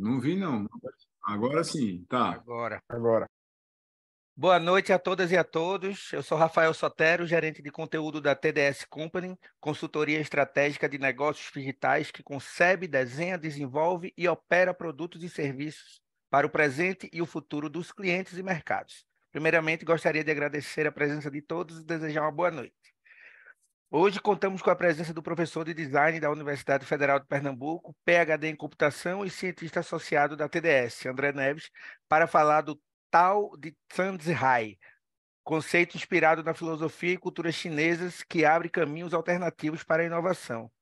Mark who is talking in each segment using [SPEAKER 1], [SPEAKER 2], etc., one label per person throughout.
[SPEAKER 1] Não vi, não. Agora sim, tá.
[SPEAKER 2] Agora.
[SPEAKER 3] Agora.
[SPEAKER 2] Boa noite a todas e a todos. Eu sou Rafael Sotero, gerente de conteúdo da TDS Company, consultoria estratégica de negócios digitais que concebe, desenha, desenvolve e opera produtos e serviços para o presente e o futuro dos clientes e mercados. Primeiramente, gostaria de agradecer a presença de todos e desejar uma boa noite. Hoje contamos com a presença do professor de design da Universidade Federal de Pernambuco, PhD em computação e cientista associado da TDS, André Neves, para falar do Tao de Zhai, conceito inspirado na filosofia e cultura chinesas que abre caminhos alternativos para a inovação.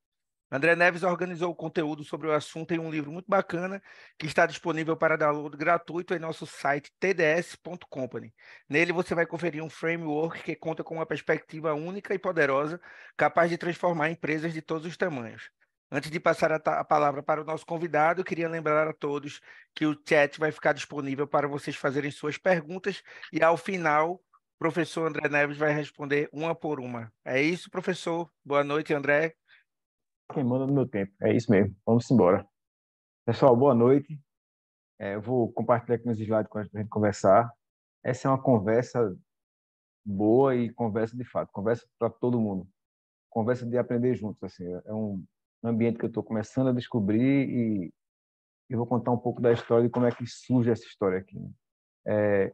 [SPEAKER 2] André Neves organizou o conteúdo sobre o assunto em um livro muito bacana que está disponível para download gratuito em nosso site tds.company. Nele você vai conferir um framework que conta com uma perspectiva única e poderosa, capaz de transformar empresas de todos os tamanhos. Antes de passar a palavra para o nosso convidado, queria lembrar a todos que o chat vai ficar disponível para vocês fazerem suas perguntas e, ao final, o professor André Neves vai responder uma por uma. É isso, professor. Boa noite, André.
[SPEAKER 3] Quem manda no meu tempo. É isso mesmo. Vamos embora. Pessoal, boa noite. Eu vou compartilhar aqui meus slides com a gente conversar. Essa é uma conversa boa e conversa de fato. Conversa para todo mundo. Conversa de aprender juntos. Assim. É um ambiente que eu estou começando a descobrir e eu vou contar um pouco da história de como é que surge essa história aqui. Né?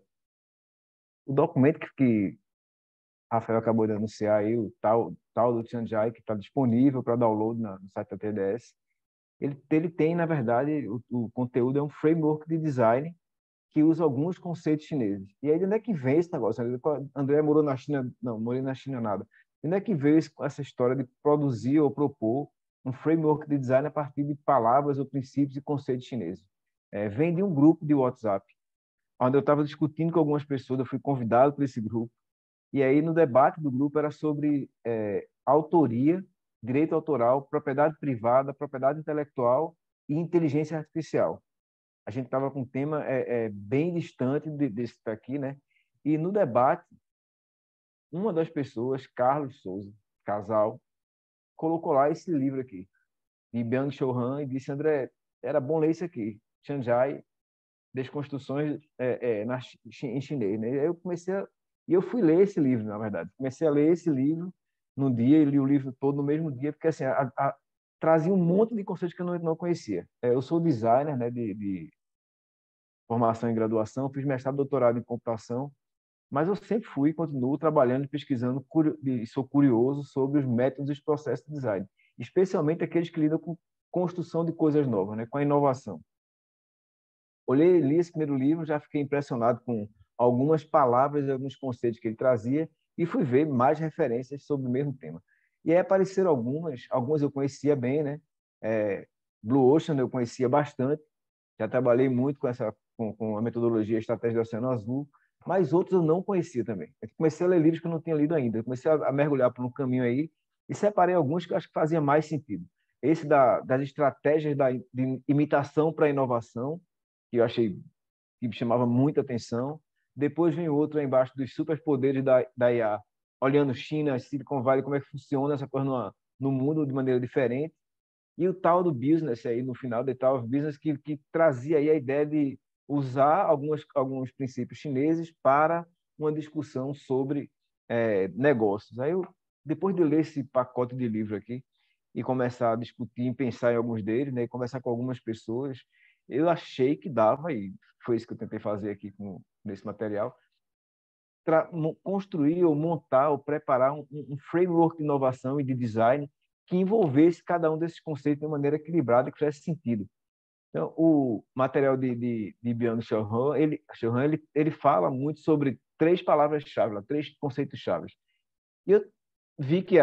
[SPEAKER 3] O documento que Rafael acabou de anunciar aí, o tal do Tianjai, que está disponível para download no site da TDS, ele tem, na verdade, o conteúdo é um framework de design que usa alguns conceitos chineses. E aí, de onde é que vem esse negócio? André morou na China? Não, morei na China nada. De onde é que veio essa história de produzir ou propor um framework de design a partir de palavras ou princípios e conceitos chineses? Vem de um grupo de WhatsApp, onde eu estava discutindo com algumas pessoas, eu fui convidado por esse grupo, e aí no debate do grupo era sobre autoria, direito autoral, propriedade privada, propriedade intelectual e inteligência artificial. A gente estava com um tema bem distante desse daqui, né? E no debate, uma das pessoas, Carlos Souza, casal, colocou lá esse livro aqui, de Byung-Chul Han, e disse, André, era bom ler isso aqui, Tianjai, Desconstruções em chinês, né? E eu fui ler esse livro, na verdade. Comecei a ler esse livro num dia e li o livro todo no mesmo dia, porque assim, trazia um monte de conceitos que eu não conhecia. Eu sou designer, né, de formação em graduação, fiz mestrado e doutorado em computação, mas eu sempre fui e continuo trabalhando e pesquisando e sou curioso sobre os métodos e os processos de design, especialmente aqueles que lidam com construção de coisas novas, né, com a inovação. Li esse primeiro livro, já fiquei impressionado com algumas palavras e alguns conceitos que ele trazia e fui ver mais referências sobre o mesmo tema. E aí apareceram algumas eu conhecia bem, né? Blue Ocean eu conhecia bastante, já trabalhei muito com a metodologia Estratégia do Oceano Azul, mas outros eu não conhecia também. Eu comecei a ler livros que eu não tinha lido ainda, eu comecei a mergulhar por um caminho aí e separei alguns que eu acho que fazia mais sentido. Esse das estratégias de imitação para inovação, que eu achei que me chamava muita atenção. Depois vem outro aí embaixo dos superpoderes da IA, olhando China, Silicon Valley, como é que funciona essa coisa no mundo de maneira diferente. E o tal do business aí no final, The Tal of Business, que trazia aí a ideia de usar alguns princípios chineses para uma discussão sobre negócios. Depois de ler esse pacote de livro aqui e começar a discutir e pensar em alguns deles, né, e conversar com algumas pessoas, eu achei que dava, e foi isso que eu tentei fazer aqui nesse material, construir ou montar ou preparar um framework de inovação e de design que envolvesse cada um desses conceitos de maneira equilibrada e que fizesse sentido. Então, o material de Byung-Chul Han, ele fala muito sobre três palavras-chave, três conceitos-chave. E eu vi que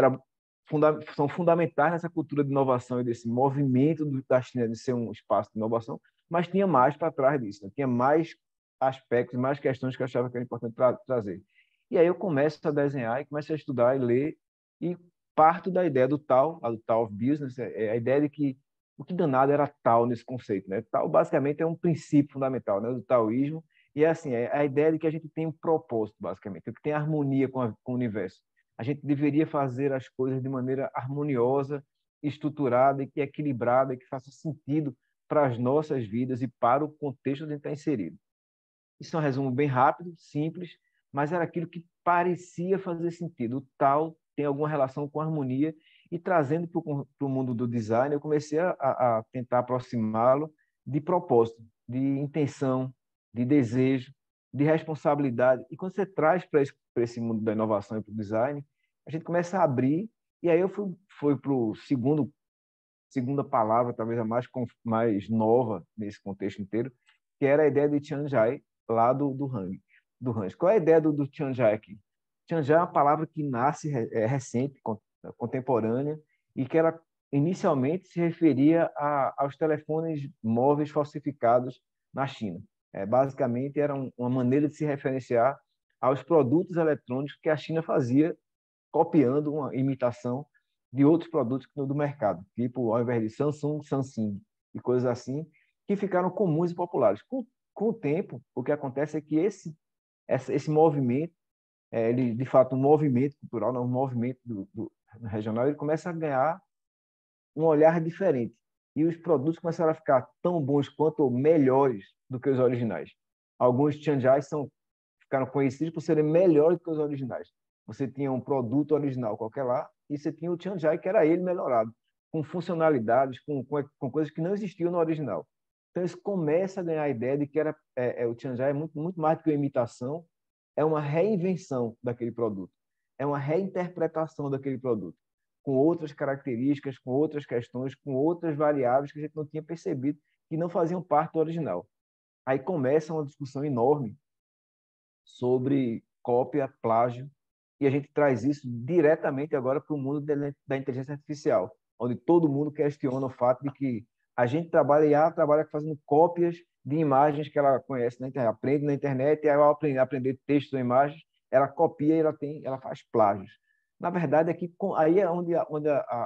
[SPEAKER 3] são fundamentais nessa cultura de inovação e desse movimento da China de ser um espaço de inovação, mas tinha mais para trás disso, né? Tinha mais aspectos, mais questões que eu achava que era importante trazer. E aí eu começo a desenhar e começo a estudar e ler e parto da ideia do Tao, a do Tao of Business, a ideia de que o que danado era Tao nesse conceito, né? Tao basicamente é um princípio fundamental, né, do taoísmo, e é assim, é a ideia de que a gente tem um propósito, basicamente, que tem harmonia com o universo. A gente deveria fazer as coisas de maneira harmoniosa, estruturada e que equilibrada e que faça sentido para as nossas vidas e para o contexto onde a gente está inserido. Isso é um resumo bem rápido, simples, mas era aquilo que parecia fazer sentido. O tal tem alguma relação com harmonia, e trazendo para o mundo do design, eu comecei a tentar aproximá-lo de propósito, de intenção, de desejo, de responsabilidade. E quando você traz para esse mundo da inovação e para o design, a gente começa a abrir, e aí eu fui para o segunda palavra, talvez a mais nova nesse contexto inteiro, que era a ideia de Tianjai, lá do Hang. Qual é a ideia do Tianjai aqui? Tianjai é uma palavra que nasce recente, contemporânea, e que ela inicialmente se referia aos telefones móveis falsificados na China. Basicamente, era uma maneira de se referenciar aos produtos eletrônicos que a China fazia, copiando uma imitação de outros produtos do mercado, tipo, ao invés de Samsung e coisas assim, que ficaram comuns e populares. Com o tempo, o que acontece é que esse movimento, ele, de fato, um movimento cultural, não, um movimento do regional, ele começa a ganhar um olhar diferente. E os produtos começaram a ficar tão bons quanto melhores do que os originais. Alguns Tianjai ficaram conhecidos por serem melhores do que os originais. Você tinha um produto original qualquer lá, e você tinha o Tianjai, que era ele melhorado, com funcionalidades, com coisas que não existiam no original. Então, isso começa a ganhar a ideia de que o Tianjai é muito, muito mais do que uma imitação, é uma reinvenção daquele produto, é uma reinterpretação daquele produto, com outras características, com outras questões, com outras variáveis que a gente não tinha percebido, que não faziam parte do original. Aí começa uma discussão enorme sobre cópia, plágio, e a gente traz isso diretamente agora para o mundo da inteligência artificial, onde todo mundo questiona o fato de que a gente trabalha, e ela trabalha fazendo cópias de imagens que ela conhece na internet, aprende na internet, e aí ao aprender textos ou imagens, ela copia e ela faz plágios. Na verdade, aí é onde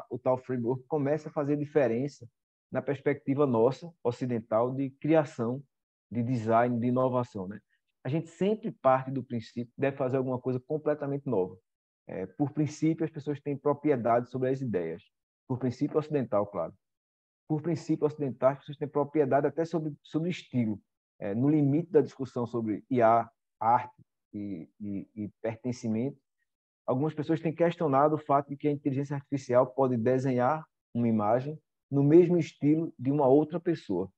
[SPEAKER 3] o tal framework começa a fazer diferença na perspectiva nossa, ocidental, de criação, de design, de inovação, né? A gente sempre parte do princípio que deve fazer alguma coisa completamente nova. Por princípio, as pessoas têm propriedade sobre as ideias. Por princípio ocidental, claro. Por princípio ocidental, as pessoas têm propriedade até sobre o estilo. No limite da discussão sobre IA, arte e pertencimento, algumas pessoas têm questionado o fato de que a inteligência artificial pode desenhar uma imagem no mesmo estilo de uma outra pessoa.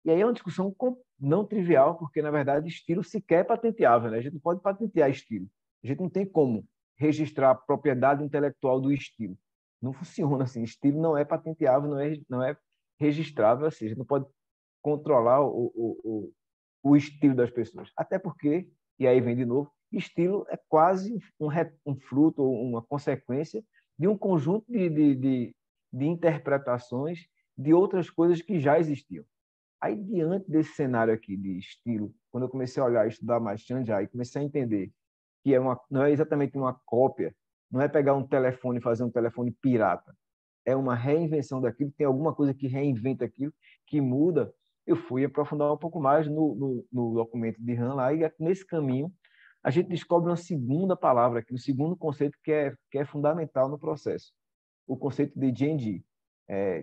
[SPEAKER 3] E aí é uma discussão não trivial, porque, na verdade, estilo sequer é patenteável, né? A gente não pode patentear estilo. A gente não tem como registrar a propriedade intelectual do estilo. Não funciona assim. Estilo não é patenteável, não é registrável assim. A gente não pode controlar o estilo das pessoas. Até porque, e aí vem de novo, estilo é quase um fruto ou uma consequência de um conjunto de interpretações de outras coisas que já existiam. Aí, diante desse cenário aqui de estilo, quando eu comecei a olhar e estudar mais Tianjai, comecei a entender que não é exatamente uma cópia, não é pegar um telefone e fazer um telefone pirata, é uma reinvenção daquilo, tem alguma coisa que reinventa aquilo, que muda. Eu fui aprofundar um pouco mais no documento de Han lá, e nesse caminho a gente descobre uma segunda palavra aqui, um segundo conceito que é fundamental no processo, o conceito de Genji.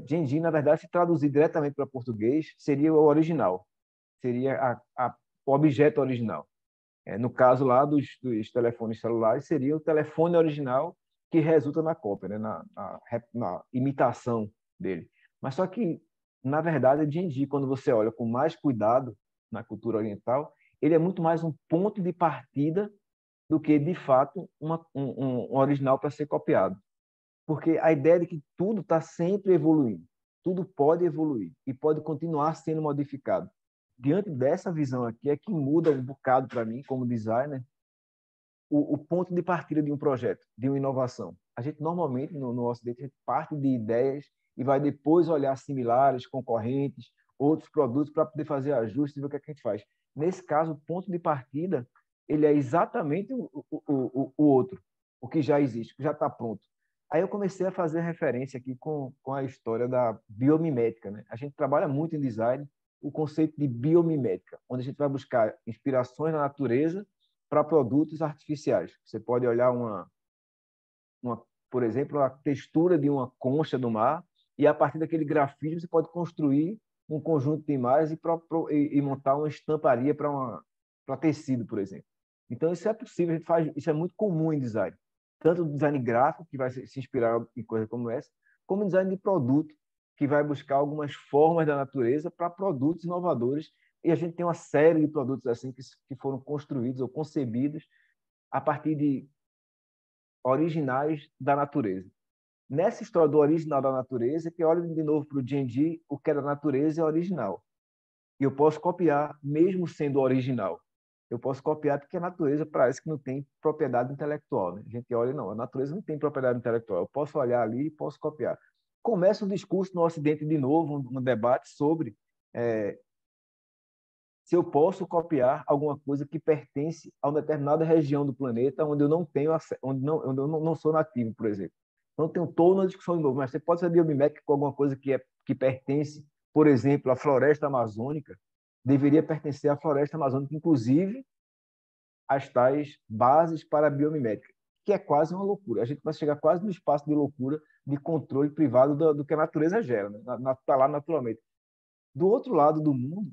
[SPEAKER 3] Genji, na verdade, se traduzir diretamente para português, seria o original, seria o objeto original. No caso lá dos telefones celulares, seria o telefone original que resulta na cópia, né? na imitação dele. Mas só que, na verdade, Genji, quando você olha com mais cuidado na cultura oriental, ele é muito mais um ponto de partida do que, de fato, um original para ser copiado. Porque a ideia de que tudo está sempre evoluindo, tudo pode evoluir e pode continuar sendo modificado. Diante dessa visão aqui é que muda um bocado para mim, como designer, o ponto de partida de um projeto, de uma inovação. A gente normalmente, no Ocidente, a gente parte de ideias e vai depois olhar similares, concorrentes, outros produtos para poder fazer ajustes e ver o que a gente faz. Nesse caso, o ponto de partida ele é exatamente o outro, o que já existe, que já está pronto. Aí eu comecei a fazer referência aqui com a história da biomimética, né? A gente trabalha muito em design o conceito de biomimética, onde a gente vai buscar inspirações na natureza para produtos artificiais. Você pode olhar por exemplo, a textura de uma concha do mar, e a partir daquele grafismo você pode construir um conjunto de imagens e montar uma estamparia para tecido, por exemplo. Então, isso é possível, a gente faz, isso é muito comum em design. Tanto o design gráfico, que vai se inspirar em coisas como essa, como o design de produto, que vai buscar algumas formas da natureza para produtos inovadores. E a gente tem uma série de produtos assim que foram construídos ou concebidos a partir de originais da natureza. Nessa história do original da natureza, que olha de novo para o D&D, o que é da natureza é original. E eu posso copiar, mesmo sendo original. Eu posso copiar porque a natureza parece que não tem propriedade intelectual. Né? A gente olha, não, a natureza não tem propriedade intelectual. Eu posso olhar ali e posso copiar. Começa um discurso no Ocidente de novo, um debate sobre se eu posso copiar alguma coisa que pertence a uma determinada região do planeta onde eu não tenho onde eu não sou nativo, por exemplo. Não tenho toda uma discussão de novo, mas você pode ser biomimética com alguma coisa que pertence, por exemplo, à floresta amazônica, deveria pertencer à floresta amazônica, inclusive as tais bases para a biomimética, que é quase uma loucura. A gente vai chegar quase no espaço de loucura, de controle privado do que a natureza gera, né? Está lá naturalmente. Do outro lado do mundo,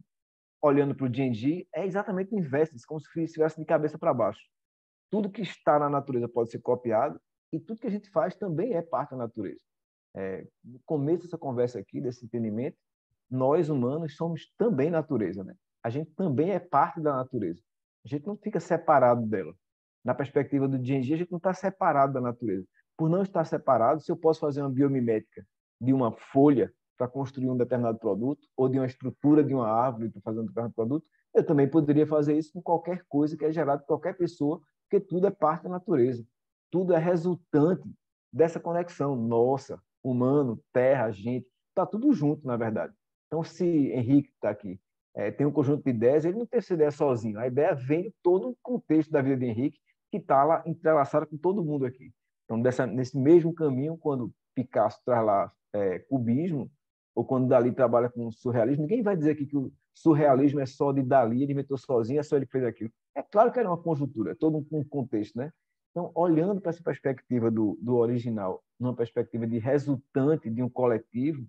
[SPEAKER 3] olhando para o D&D, é exatamente o inverso, como se estivesse de cabeça para baixo. Tudo que está na natureza pode ser copiado e tudo que a gente faz também é parte da natureza. No começo dessa conversa aqui, desse entendimento, nós humanos somos também natureza, né? A gente também é parte da natureza. A gente não fica separado dela. Na perspectiva do D&D, a gente não está separado da natureza. Por não estar separado, se eu posso fazer uma biomimética de uma folha para construir um determinado produto, ou de uma estrutura de uma árvore para fazer um determinado produto, eu também poderia fazer isso com qualquer coisa que é gerada por qualquer pessoa, porque tudo é parte da natureza. Tudo é resultante dessa conexão nossa, humano, terra, gente, está tudo junto, na verdade. Então, se Henrique está aqui, tem um conjunto de ideias, ele não tem essa ideia sozinho. A ideia vem de todo o contexto da vida de Henrique, que está lá entrelaçada com todo mundo aqui. Então, nesse mesmo caminho, quando Picasso traz lá cubismo, ou quando Dalí trabalha com surrealismo, ninguém vai dizer aqui que o surrealismo é só de Dalí, ele inventou sozinho, é só ele que fez aquilo. É claro que era uma conjuntura, é todo um contexto, né? Então, olhando para essa perspectiva do original, numa perspectiva de resultante de um coletivo,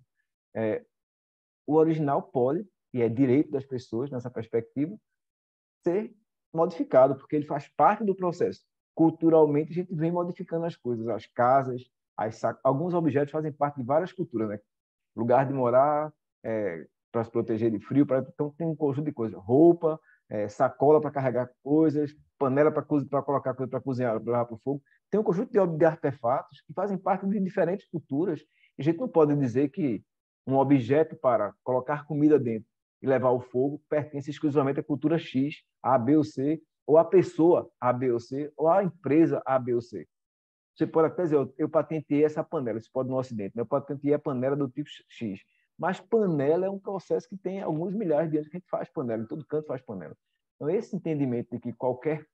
[SPEAKER 3] o original pode, e é direito das pessoas nessa perspectiva, ser modificado, porque ele faz parte do processo. Culturalmente, a gente vem modificando as coisas, as casas, alguns objetos fazem parte de várias culturas, né? Lugar de morar, para se proteger de frio, então tem um conjunto de coisas, roupa, sacola para carregar coisas, panela para colocar coisa para cozinhar, para levar para o fogo. Tem um conjunto de artefatos que fazem parte de diferentes culturas. E a gente não pode dizer que um objeto para colocar comida dentro e levar ao fogo pertence exclusivamente à cultura X, A, B ou C, ou à pessoa A, B ou C, ou à empresa A, B ou C. Você pode até dizer, eu patenteei essa panela, isso pode no Ocidente, eu patenteei a panela do tipo X. Mas panela é um processo que tem alguns milhares de anos que a gente faz panela, em todo canto faz panela. Então, esse entendimento de que qualquer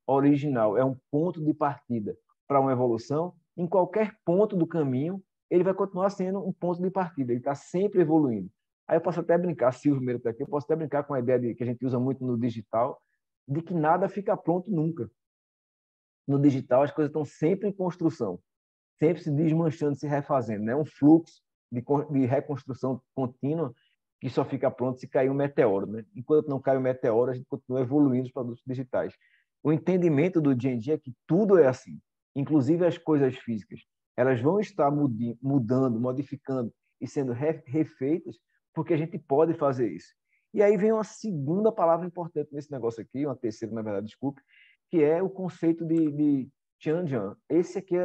[SPEAKER 3] original é um ponto de partida para uma evolução, em qualquer ponto do caminho, ele vai continuar sendo um ponto de partida, ele está sempre evoluindo. Aí eu posso até brincar, Silvio Meira está aqui, eu posso até brincar com a ideia que a gente usa muito no digital, de que nada fica pronto nunca. No digital, as coisas estão sempre em construção, sempre se desmanchando, se refazendo. É um fluxo de reconstrução contínua que só fica pronto se cair um meteoro. Né? Enquanto não cai um meteoro, a gente continua evoluindo os produtos digitais. O entendimento do D&D é que tudo é assim, inclusive as coisas físicas. Elas vão estar mudando, modificando e sendo refeitas porque a gente pode fazer isso. E aí vem uma segunda palavra importante nesse negócio aqui, uma terceira, na verdade, desculpe, que é o conceito de Tianjian. Esse aqui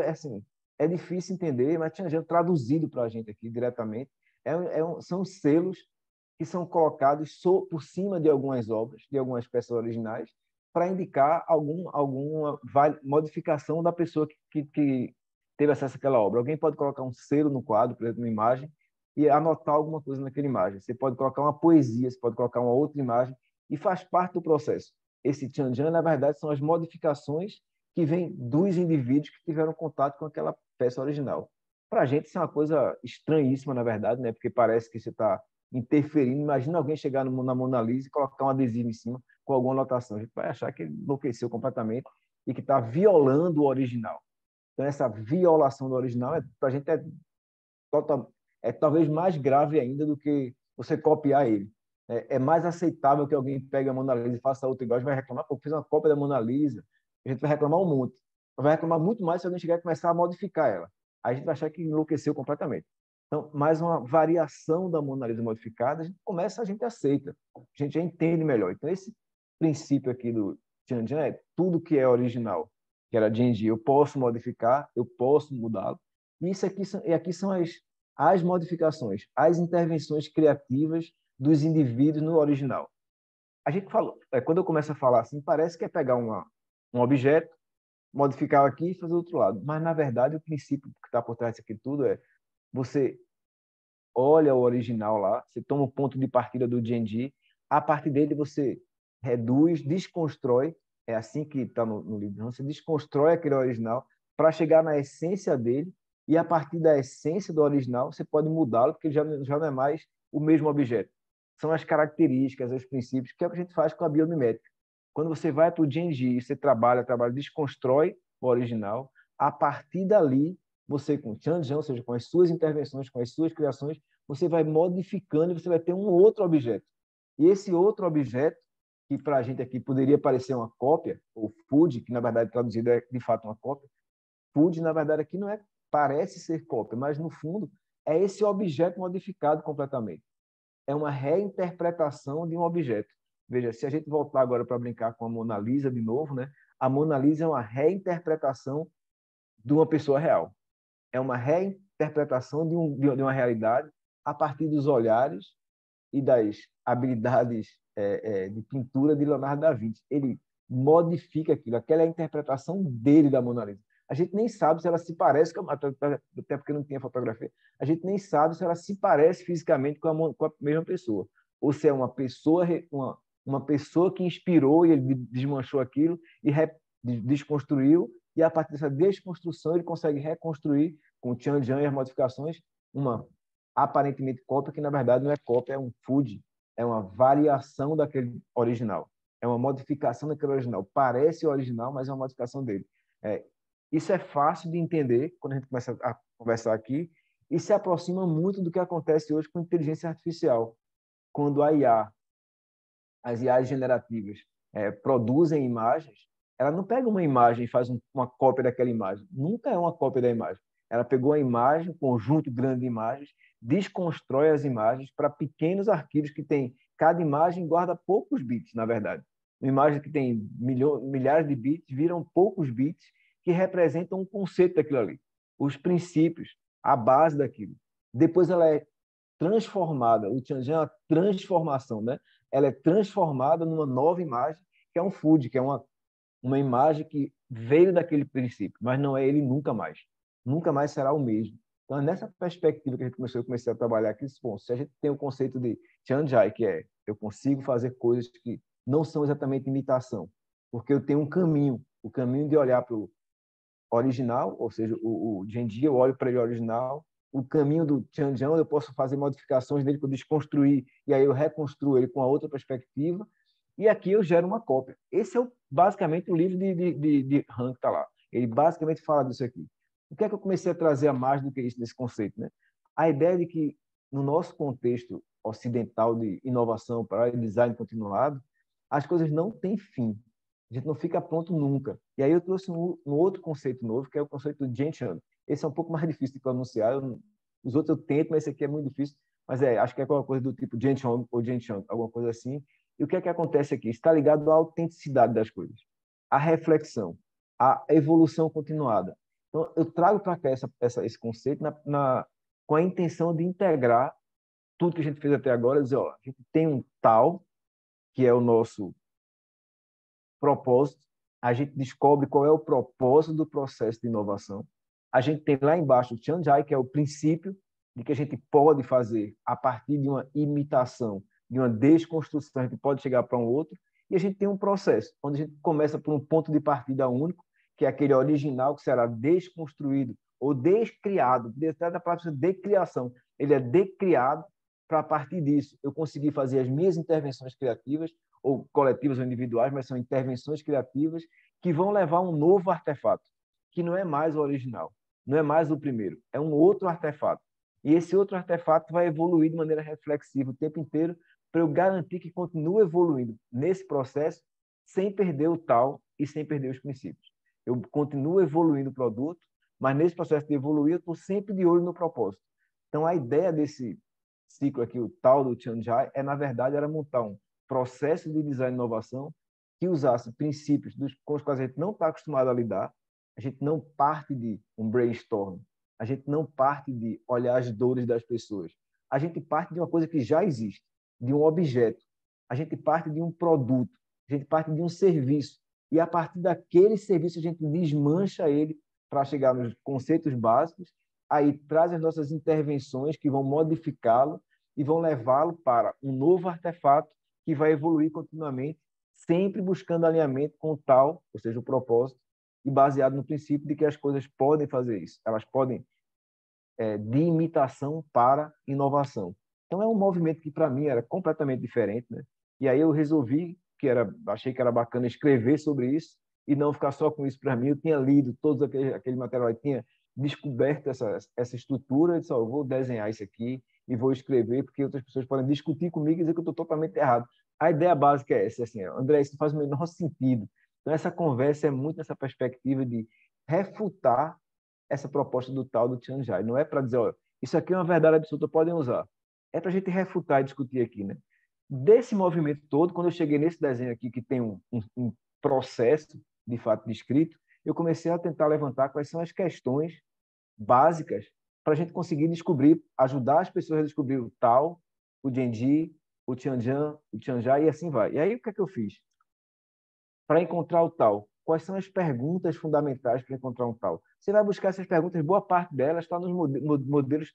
[SPEAKER 3] é difícil entender, mas Tianjian traduzido para a gente aqui diretamente, são selos que são colocados por cima de algumas obras, de algumas peças originais, para indicar alguma modificação da pessoa que teve acesso àquela obra. Alguém pode colocar um selo no quadro, por exemplo, uma imagem, e anotar alguma coisa naquela imagem. Você pode colocar uma poesia, você pode colocar uma outra imagem, e faz parte do processo. Esse Tianjian, na verdade, são as modificações que vêm dos indivíduos que tiveram contato com aquela peça original. Para a gente, isso é uma coisa estranhíssima, na verdade, né? Porque parece que você está interferindo. Imagina alguém chegar na Mona Lisa e colocar um adesivo em cima com alguma anotação. A gente vai achar que ele enlouqueceu completamente e que está violando o original. Então, essa violação do original, para a gente, é talvez mais grave ainda do que você copiar ele. É mais aceitável que alguém pegue a Mona Lisa e faça outra igual. A gente vai reclamar, pô, fiz uma cópia da Mona Lisa. A gente vai reclamar um monte. Vai reclamar muito mais se alguém chegar e começar a modificar ela. Aí a gente vai achar que enlouqueceu completamente. Então, mais uma variação da Mona Lisa modificada, a gente aceita. A gente já entende melhor. Então, esse princípio aqui do Tianjin é tudo que é original, que era Genji, eu posso modificar, eu posso mudá-lo. E aqui são as modificações, as intervenções criativas dos indivíduos no original. A gente falou, quando eu começo a falar assim, parece que é pegar um objeto, modificar aqui e fazer do outro lado. Mas, na verdade, o princípio que está por trás disso aqui tudo é você olha o original lá, você toma o ponto de partida do Genji, a partir dele você reduz, desconstrói, é assim que está no livro, você desconstrói aquele original para chegar na essência dele, e a partir da essência do original você pode mudá-lo, porque já não é mais o mesmo objeto. São as características, os princípios, que é o que a gente faz com a biomimética. Quando você vai para o Genji e você trabalha, desconstrói o original, a partir dali, você com o Tianjin, ou seja, com as suas intervenções, com as suas criações, você vai modificando e você vai ter um outro objeto. E esse outro objeto, que para a gente aqui poderia parecer uma cópia, ou food, que na verdade traduzido é de fato uma cópia, food na verdade aqui não é, parece ser cópia, mas no fundo é esse objeto modificado completamente. É uma reinterpretação de um objeto. Veja, se a gente voltar agora para brincar com a Mona Lisa de novo, né? A Mona Lisa é uma reinterpretação de uma pessoa real. É uma reinterpretação de uma realidade a partir dos olhares e das habilidades de pintura de Leonardo da Vinci. Ele modifica aquilo, aquela é a interpretação dele da Mona Lisa. A gente nem sabe se ela se parece, até porque não tinha fotografia, a gente nem sabe se ela se parece fisicamente com a mesma pessoa. Ou se é uma pessoa que inspirou e ele desmanchou aquilo e desconstruiu, e a partir dessa desconstrução ele consegue reconstruir com o Tianjin e as modificações uma aparentemente cópia que na verdade não é cópia, é um food, é uma variação daquele original, é uma modificação daquele original. Parece o original, mas é uma modificação dele. Isso é fácil de entender quando a gente começa a conversar aqui e se aproxima muito do que acontece hoje com inteligência artificial. Quando a IA, as IAs generativas, produzem imagens, ela não pega uma imagem e faz uma cópia daquela imagem. Nunca é uma cópia da imagem. Ela pegou a imagem, um conjunto grande de imagens, desconstrói as imagens para pequenos arquivos que tem. Cada imagem guarda poucos bits, na verdade. Uma imagem que tem milhares de bits viram poucos bits que representam um conceito daquilo ali, os princípios, a base daquilo. Depois ela é transformada. O Tianjin é uma transformação, né? Ela é transformada numa nova imagem, que é um food, que é uma imagem que veio daquele princípio, mas não é ele nunca mais. Nunca mais será o mesmo. Então, nessa perspectiva que eu comecei a trabalhar aqui, bom, se a gente tem o conceito de Tianjin, que é eu consigo fazer coisas que não são exatamente imitação, porque eu tenho um caminho, o caminho de olhar para o original, ou seja, o Genji, eu olho para ele original, o caminho do Tianjin, eu posso fazer modificações dele para desconstruir, e aí eu reconstruo ele com a outra perspectiva, e aqui eu gero uma cópia. Esse é basicamente o livro de Han que está lá. Ele basicamente fala disso aqui. O que é que eu comecei a trazer a mais do que isso nesse conceito, né? A ideia de que, no nosso contexto ocidental de inovação para design continuado, as coisas não têm fim. A gente não fica pronto nunca. E aí eu trouxe um outro conceito novo, que é o conceito de Gentian. Esse é um pouco mais difícil de pronunciar. Os outros eu tento, mas esse aqui é muito difícil. Mas acho que é alguma coisa do tipo Gentian ou Gentian, alguma coisa assim. E o que é que acontece aqui? Está ligado à autenticidade das coisas, à reflexão, à evolução continuada. Então, eu trago para cá esse conceito com a intenção de integrar tudo que a gente fez até agora, dizer, ó, a gente tem um tal, que é o nosso propósito, a gente descobre qual é o propósito do processo de inovação. A gente tem lá embaixo o Tianjin, que é o princípio de que a gente pode fazer a partir de uma imitação, de uma desconstrução, a gente pode chegar para um outro, e a gente tem um processo, onde a gente começa por um ponto de partida único, que é aquele original que será desconstruído ou descriado, detrás da palavra decriação, ele é decriado para, a partir disso, eu conseguir fazer as minhas intervenções criativas, ou coletivas ou individuais, mas são intervenções criativas que vão levar um novo artefato, que não é mais o original, não é mais o primeiro, é um outro artefato. E esse outro artefato vai evoluir de maneira reflexiva o tempo inteiro para eu garantir que continue evoluindo nesse processo sem perder o tal e sem perder os princípios. Eu continuo evoluindo o produto, mas nesse processo de evoluir, eu estou sempre de olho no propósito. Então, a ideia desse ciclo aqui, o tal do Tianjai, na verdade, era montar um processo de design e inovação que usasse princípios com os quais a gente não está acostumado a lidar. A gente não parte de um brainstorm, a gente não parte de olhar as dores das pessoas. A gente parte de uma coisa que já existe, de um objeto. A gente parte de um produto, a gente parte de um serviço. E a partir daquele serviço a gente desmancha ele para chegar nos conceitos básicos, aí traz as nossas intervenções que vão modificá-lo e vão levá-lo para um novo artefato que vai evoluir continuamente, sempre buscando alinhamento com o tal, ou seja, o propósito, e baseado no princípio de que as coisas podem fazer isso. Elas podem de imitação para inovação. Então, é um movimento que, para mim, era completamente diferente, né? E aí eu resolvi, achei que era bacana escrever sobre isso e não ficar só com isso para mim. Eu tinha lido todos aquele material, eu tinha descoberto essa estrutura, eu disse, eu vou desenhar isso aqui e vou escrever, porque outras pessoas podem discutir comigo e dizer que eu estou totalmente errado. A ideia básica é essa, assim, André, isso faz o menor sentido. Então, essa conversa é muito nessa perspectiva de refutar essa proposta do tal do Tianjai. Não é para dizer, olha, isso aqui é uma verdade absoluta, podem usar. É para a gente refutar e discutir aqui, né? Desse movimento todo, quando eu cheguei nesse desenho aqui, que tem um processo, de fato, descrito, eu comecei a tentar levantar quais são as questões básicas para a gente conseguir descobrir, ajudar as pessoas a descobrir o tal, o Genji, o Tianjin, o Tianjai e assim vai. E aí, o que é que eu fiz? Para encontrar o tal, quais são as perguntas fundamentais para encontrar um tal? Você vai buscar essas perguntas, boa parte delas está nos modelos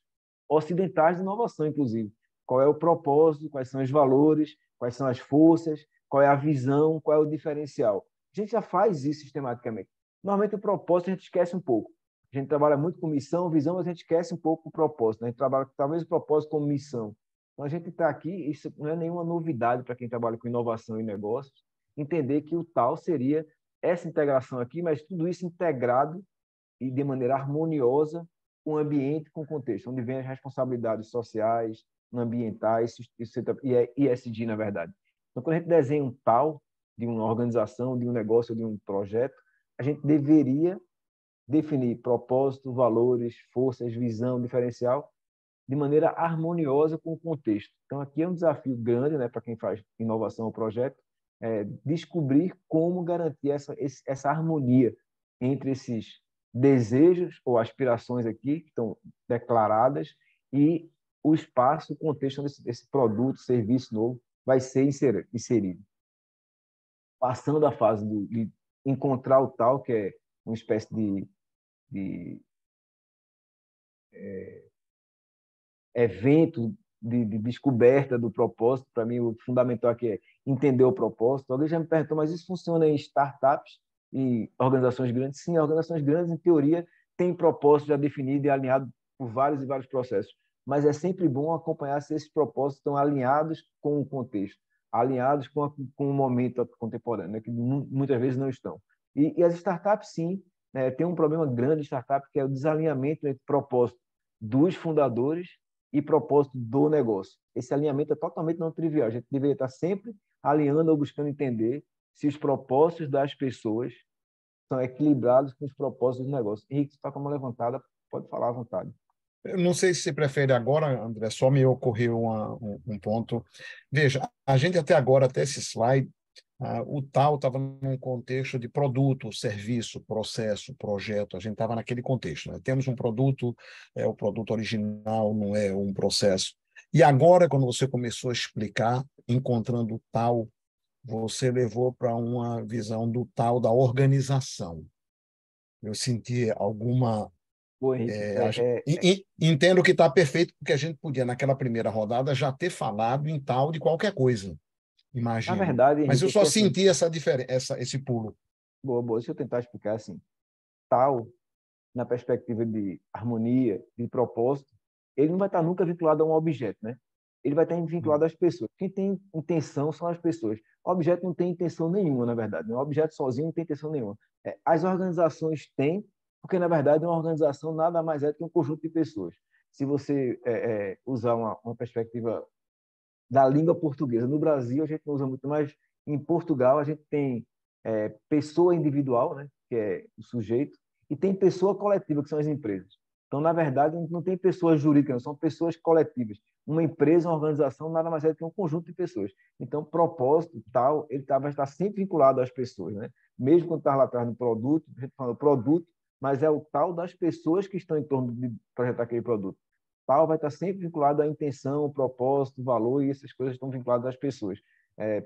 [SPEAKER 3] ocidentais de inovação, inclusive. Qual é o propósito, quais são os valores, quais são as forças, qual é a visão, qual é o diferencial. A gente já faz isso sistematicamente. Normalmente o propósito a gente esquece um pouco. A gente trabalha muito com missão, visão, mas a gente esquece um pouco o propósito. A gente trabalha talvez o propósito como missão. Então a gente está aqui, isso não é nenhuma novidade para quem trabalha com inovação e negócios, entender que o tal seria essa integração aqui, mas tudo isso integrado e de maneira harmoniosa com o ambiente, com o contexto, onde vem as responsabilidades sociais, ambientais e é ESG, na verdade. Então, quando a gente desenha um tal de uma organização, de um negócio, de um projeto, a gente deveria definir propósito, valores, forças, visão, diferencial, de maneira harmoniosa com o contexto. Então, aqui é um desafio grande, né, para quem faz inovação ou projeto, descobrir como garantir essa harmonia entre esses desejos ou aspirações aqui, que estão declaradas, e o espaço, o contexto onde esse produto, serviço novo vai ser inserido. Passando a fase de encontrar o tal, que é uma espécie de evento de descoberta do propósito. Para mim, o fundamental aqui é entender o propósito. Alguém já me perguntou, mas isso funciona em startups e organizações grandes? Sim, organizações grandes, em teoria, têm propósito já definido e alinhado por vários e vários processos. Mas é sempre bom acompanhar se esses propósitos estão alinhados com o contexto, alinhados com o momento contemporâneo, né, que muitas vezes não estão. E as startups, sim, tem um problema grande de startup, que é o desalinhamento entre propósito dos fundadores e propósito do negócio. Esse alinhamento é totalmente não trivial. A gente deveria estar sempre alinhando ou buscando entender se os propósitos das pessoas são equilibrados com os propósitos do negócio. Henrique, você está com uma levantada, pode falar à vontade.
[SPEAKER 4] Eu não sei se você prefere agora, André, só me ocorreu um ponto. Veja, a gente até agora, até esse slide, o tal estava num contexto de produto, serviço, processo, projeto. A gente estava naquele contexto, né? Temos um produto, o produto original não é um processo. E agora, quando você começou a explicar, encontrando o tal, você levou para uma visão do tal da organização. Eu senti alguma... Entendo que está perfeito, porque a gente podia, naquela primeira rodada, já ter falado em tal de qualquer coisa. Imagino.
[SPEAKER 3] Na verdade, Henrique,
[SPEAKER 4] mas eu só senti essa diferença, esse pulo.
[SPEAKER 3] Boa. Deixa eu tentar explicar assim. Tal, na perspectiva de harmonia, de propósito, ele não vai estar nunca vinculado a um objeto, né? Ele vai estar vinculado às pessoas. Quem tem intenção são as pessoas. O objeto não tem intenção nenhuma, na verdade. O objeto sozinho não tem intenção nenhuma. As organizações têm, porque, na verdade, uma organização nada mais é do que um conjunto de pessoas. se você usar uma perspectiva da língua portuguesa. No Brasil, a gente não usa muito, mas em Portugal a gente tem pessoa individual, né, que é o sujeito, e tem pessoa coletiva, que são as empresas. Então, na verdade, não tem pessoas jurídicas, não, são pessoas coletivas. Uma empresa, uma organização, nada mais é do que um conjunto de pessoas. Então, propósito tal, ele vai estar sempre vinculado às pessoas, né? Mesmo quando está lá atrás do produto, a gente fala produto, mas é o tal das pessoas que estão em torno de projetar aquele produto. Tal vai estar sempre vinculado à intenção, propósito, valor, e essas coisas estão vinculadas às pessoas.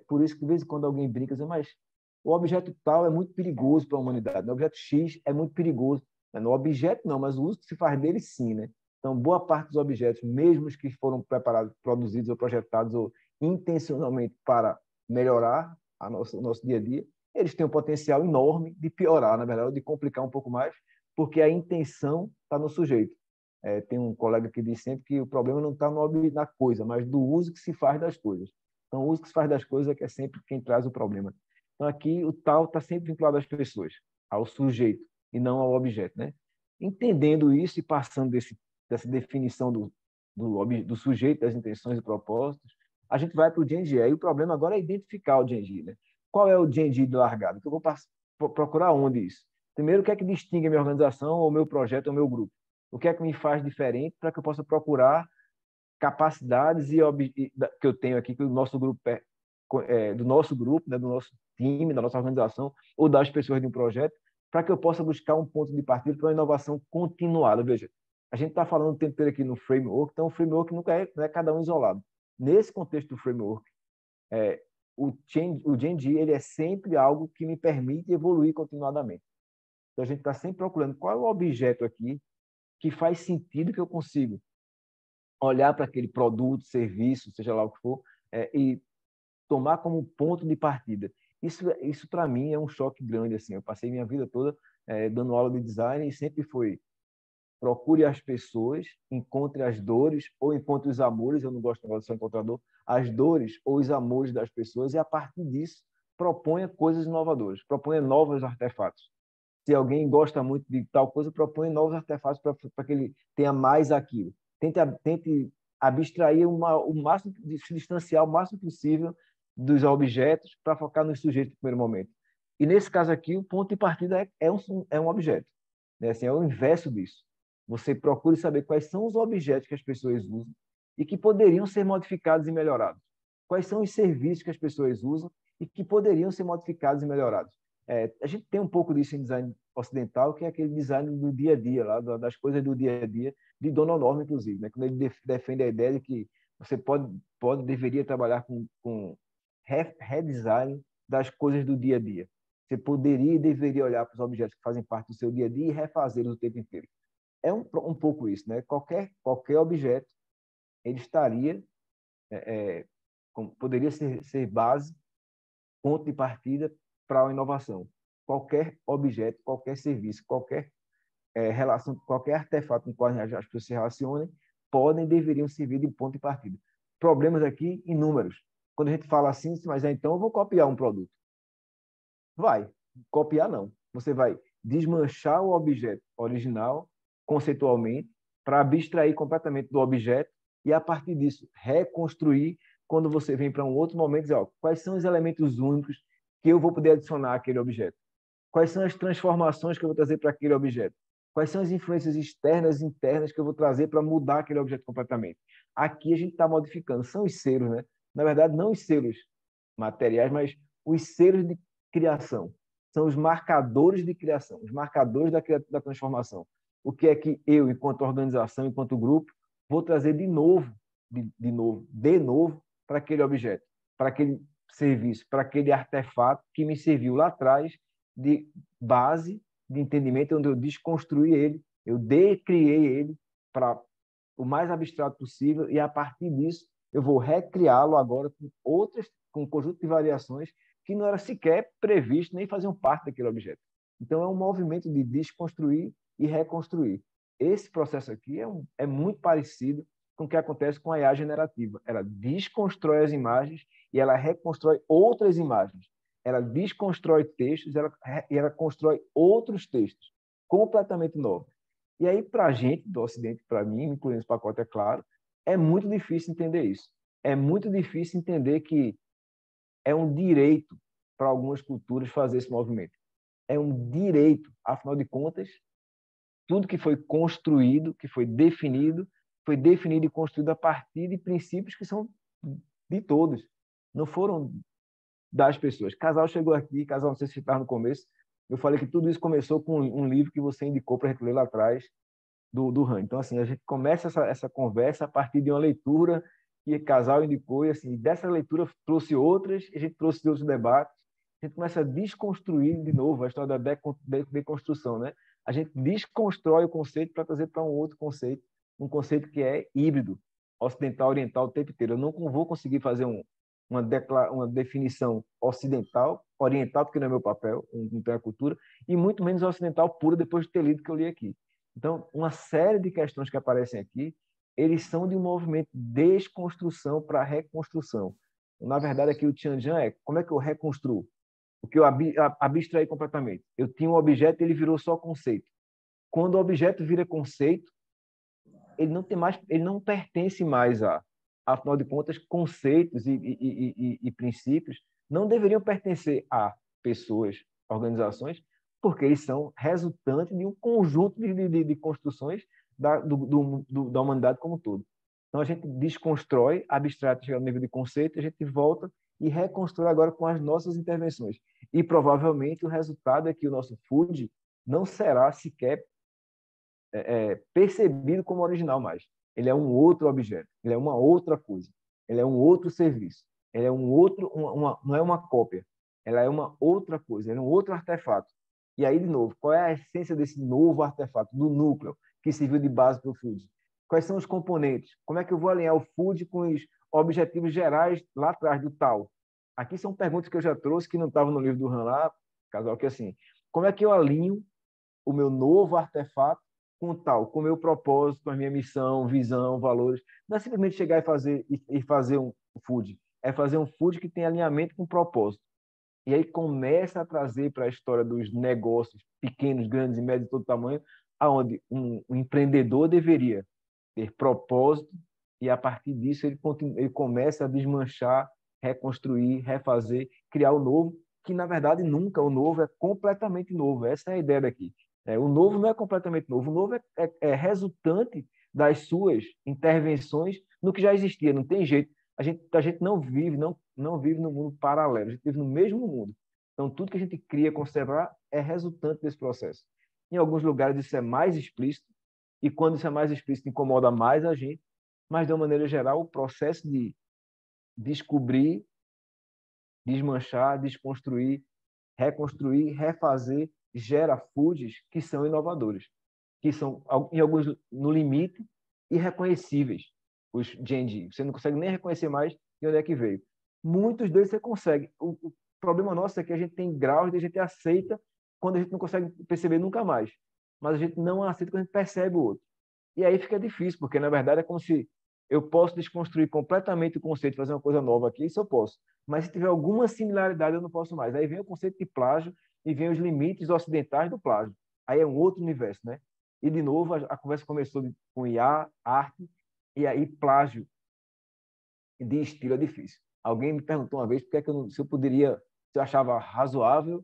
[SPEAKER 3] Por isso que, de vez em quando, alguém brinca, diz, mas o objeto tal é muito perigoso para a humanidade, o objeto X é muito perigoso. No objeto, não, mas o uso que se faz dele, sim, né? Então, boa parte dos objetos, mesmo os que foram preparados, produzidos ou projetados ou intencionalmente para melhorar o nosso dia a dia, eles têm um potencial enorme de piorar, na verdade, de complicar um pouco mais, porque a intenção está no sujeito. Tem um colega que diz sempre que o problema não está na coisa, mas do uso que se faz das coisas. Então, o uso que se faz das coisas é que é sempre quem traz o problema. Então, aqui, o tal está sempre vinculado às pessoas, ao sujeito, e não ao objeto, né? Entendendo isso e passando dessa definição do sujeito, das intenções e propósitos, a gente vai para o D&D. Aí o problema agora é identificar o D&D, né? Qual é o D&D de largado? Que eu vou procurar onde isso? Primeiro, o que é que distingue a minha organização, ou o meu projeto, ou o meu grupo? O que é que me faz diferente para que eu possa procurar capacidades que eu tenho aqui, que o nosso grupo do nosso grupo, né, do nosso time, da nossa organização, ou das pessoas de um projeto, para que eu possa buscar um ponto de partida para uma inovação continuada. Veja, a gente está falando o tempo inteiro aqui no framework, então o framework não é cada um isolado. Nesse contexto do framework, o G&G ele é sempre algo que me permite evoluir continuadamente. Então a gente está sempre procurando qual é o objeto aqui que faz sentido que eu consigo olhar para aquele produto, serviço, seja lá o que for, e tomar como ponto de partida. Isso para mim é um choque grande. Assim. Eu passei minha vida toda dando aula de design e sempre foi procure as pessoas, encontre as dores ou encontre os amores, eu não gosto de ser encontrador, as dores ou os amores das pessoas e, a partir disso, proponha coisas inovadoras, proponha novos artefatos. Se alguém gosta muito de tal coisa, proponha novos artefatos para que ele tenha mais aquilo. Tente abstrair o máximo, se distanciar o máximo possível dos objetos para focar nos sujeitos no primeiro momento. E, nesse caso aqui, o ponto de partida é um objeto. Né? Assim, é o inverso disso. Você procure saber quais são os objetos que as pessoas usam e que poderiam ser modificados e melhorados. Quais são os serviços que as pessoas usam e que poderiam ser modificados e melhorados. A gente tem um pouco disso em design ocidental, que é aquele design do dia a dia, lá, das coisas do dia a dia, de Don Norman, inclusive, né? Quando ele defende a ideia de que você deveria trabalhar com redesign das coisas do dia a dia. Você poderia e deveria olhar para os objetos que fazem parte do seu dia a dia e refazê-los o tempo inteiro. É um pouco isso, né? Qualquer objeto ele estaria poderia ser base, ponto de partida para uma inovação. Qualquer objeto, qualquer serviço, qualquer relação, qualquer artefato com o qual as pessoas se relacionem, podem e deveriam servir de ponto de partida. Problemas aqui inúmeros. Quando a gente fala assim, mas então eu vou copiar um produto. Vai. Copiar não. Você vai desmanchar o objeto original conceitualmente para abstrair completamente do objeto e, a partir disso, reconstruir quando você vem para um outro momento e dizer, quais são os elementos únicos que eu vou poder adicionar àquele objeto? Quais são as transformações que eu vou trazer para aquele objeto? Quais são as influências externas e internas que eu vou trazer para mudar aquele objeto completamente? Aqui a gente está modificando. São os selos, né? Na verdade, não os selos materiais, mas os selos de criação. São os marcadores de criação, os marcadores da transformação. O que é que eu, enquanto organização, enquanto grupo, vou trazer de novo para aquele objeto, para aquele serviço, para aquele artefato que me serviu lá atrás de base de entendimento, onde eu desconstruí ele, eu decriei ele para o mais abstrato possível e, a partir disso, eu vou recriá-lo agora com um conjunto de variações que não era sequer previsto nem faziam parte daquele objeto. Então, é um movimento de desconstruir e reconstruir. Esse processo aqui é muito parecido com o que acontece com a IA generativa. Ela desconstrói as imagens e ela reconstrói outras imagens. Ela desconstrói textos e ela constrói outros textos completamente novos. E aí, para a gente do Ocidente, para mim, incluindo esse pacote, é claro, é muito difícil entender isso. É muito difícil entender que é um direito para algumas culturas fazer esse movimento. É um direito, afinal de contas, tudo que foi construído, que foi definido e construído a partir de princípios que são de todos. Não foram das pessoas. Casal chegou aqui, Casal, não sei se estava no começo, eu falei que tudo isso começou com um livro que você indicou para a gente ler lá atrás, do Han. Então, assim, a gente começa essa conversa a partir de uma leitura que o Casal indicou, e assim, dessa leitura trouxe outras, a gente trouxe outros debates, a gente começa a desconstruir de novo a história da deconstrução, né? A gente desconstrói o conceito para trazer para um outro conceito, um conceito que é híbrido, ocidental, oriental, o tempo inteiro. Eu não vou conseguir fazer uma definição ocidental, oriental, porque não é meu papel, não tem a cultura, e muito menos ocidental pura depois de ter lido o que eu li aqui. Então, uma série de questões que aparecem aqui, eles são de um movimento de desconstrução para reconstrução. Na verdade, aqui o Tianjin é como é que eu reconstruo? O que eu abstraí completamente. Eu tinha um objeto e ele virou só conceito. Quando o objeto vira conceito, ele não pertence mais afinal de contas, conceitos e princípios não deveriam pertencer a pessoas, organizações, porque eles são resultantes de um conjunto de construções da humanidade como um todo. Então, a gente desconstrói, abstrai, chega no nível de conceito, a gente volta e reconstrói agora com as nossas intervenções. E, provavelmente, o resultado é que o nosso food não será sequer percebido como original mais. Ele é um outro objeto, ele é uma outra coisa, ele é um outro serviço, ele é um outro, não é uma cópia, ela é uma outra coisa, ele é um outro artefato. E aí, de novo, qual é a essência desse novo artefato, do núcleo que serviu de base para o food? Quais são os componentes? Como é que eu vou alinhar o food com os objetivos gerais lá atrás do tal? Aqui são perguntas que eu já trouxe, que não estavam no livro do Han lá, casal, que assim, como é que eu alinho o meu novo artefato com o meu propósito, com a minha missão, visão, valores? Não é simplesmente chegar e fazer um food, é fazer um food que tem alinhamento com o propósito. E aí começa a trazer para a história dos negócios pequenos, grandes e médios de todo tamanho, aonde um empreendedor deveria ter propósito e a partir disso ele começa a desmanchar, reconstruir, refazer, criar o novo, que na verdade nunca, o novo é completamente novo. Essa é a ideia daqui. O novo não é completamente novo, o novo é resultante das suas intervenções no que já existia, não tem jeito. A gente não vive no mundo paralelo, a gente vive no mesmo mundo. Então, tudo que a gente cria, conservar, é resultante desse processo. Em alguns lugares isso é mais explícito, e quando isso é mais explícito, incomoda mais a gente, mas, de uma maneira geral, o processo de descobrir, desmanchar, desconstruir, reconstruir, refazer, gera foods que são inovadores, que são, em alguns, no limite, irreconhecíveis. Os Gen. Você não consegue nem reconhecer mais de onde é que veio. Muitos deles você consegue. O problema nosso é que a gente tem graus de a gente aceita quando a gente não consegue perceber nunca mais. Mas a gente não aceita quando a gente percebe o outro. E aí fica difícil, porque na verdade é como se eu posso desconstruir completamente o conceito, fazer uma coisa nova aqui, isso eu posso. Mas se tiver alguma similaridade, eu não posso mais. Aí vem o conceito de plágio e vem os limites ocidentais do plágio. Aí é um outro universo, né? E, de novo, a conversa começou com IA, arte, e aí plágio de estilo é difícil. Alguém me perguntou uma vez se eu achava razoável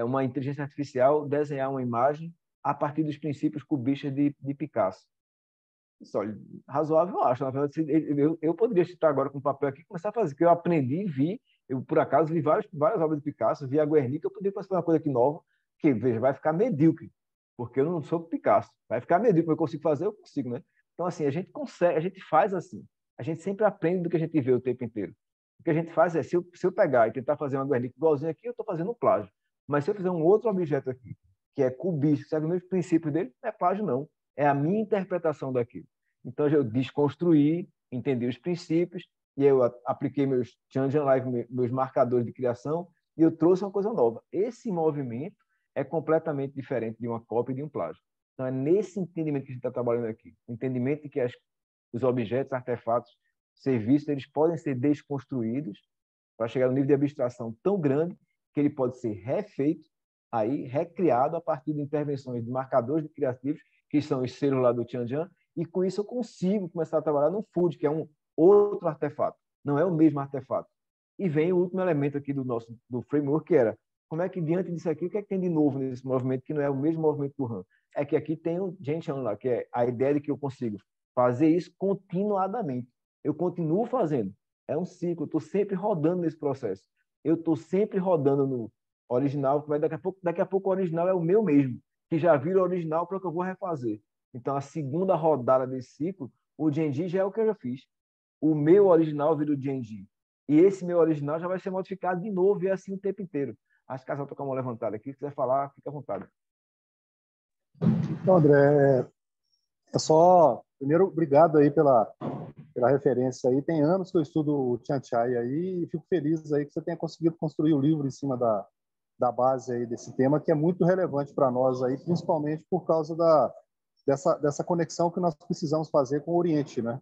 [SPEAKER 3] uma inteligência artificial desenhar uma imagem a partir dos princípios cubistas de Picasso. Olha, razoável eu acho. Na verdade, eu poderia citar agora com papel aqui e começar a fazer, porque eu aprendi, eu por acaso vi várias obras de Picasso, vi a Guernica, eu poderia fazer uma coisa aqui nova, que, veja, vai ficar medíocre, porque eu não sou Picasso. Vai ficar medíocre, eu consigo fazer, eu consigo, né? Então, assim, a gente consegue, a gente faz assim. A gente sempre aprende do que a gente vê o tempo inteiro. O que a gente faz é, se eu pegar e tentar fazer uma Guernica igualzinha aqui, eu estou fazendo um plágio. Mas se eu fizer um outro objeto aqui, que é cubista, segue os mesmos princípios dele, não é plágio, não. É a minha interpretação daquilo. Então, eu desconstruí, entendi os princípios, e eu apliquei meus Tianjin Live, meus marcadores de criação, e eu trouxe uma coisa nova. Esse movimento é completamente diferente de uma cópia e de um plágio. Então, é nesse entendimento que a gente está trabalhando aqui. O entendimento de que os objetos, artefatos, serviços, eles podem ser desconstruídos para chegar no nível de abstração tão grande que ele pode ser refeito, aí recriado a partir de intervenções de marcadores criativos que são os selos lá do Tianjin, e com isso eu consigo começar a trabalhar no food, que é um outro artefato, não é o mesmo artefato. E vem o último elemento aqui do framework, que era como é que diante disso aqui, o que é que tem de novo nesse movimento, que não é o mesmo movimento do Han? É que aqui tem o Gentian lá, que é a ideia de que eu consigo fazer isso continuadamente. Eu continuo fazendo. É um ciclo, eu estou sempre rodando nesse processo. Eu estou sempre rodando no original, que vai daqui a pouco o original é o meu mesmo, que já vira o original para o que eu vou refazer. Então, a segunda rodada desse ciclo, o Genji já é o que eu já fiz. O meu original vira o Genji. E esse meu original já vai ser modificado de novo, e é assim o tempo inteiro. Acho que a Casal está com a mão levantada aqui. Se quiser falar, fica à vontade.
[SPEAKER 5] Então, André, primeiro, obrigado aí pela referência aí. Tem anos que eu estudo o Tian Chai aí e fico feliz aí que você tenha conseguido construir o livro em cima da base aí desse tema, que é muito relevante para nós aí, principalmente por causa dessa conexão que nós precisamos fazer com o Oriente, né?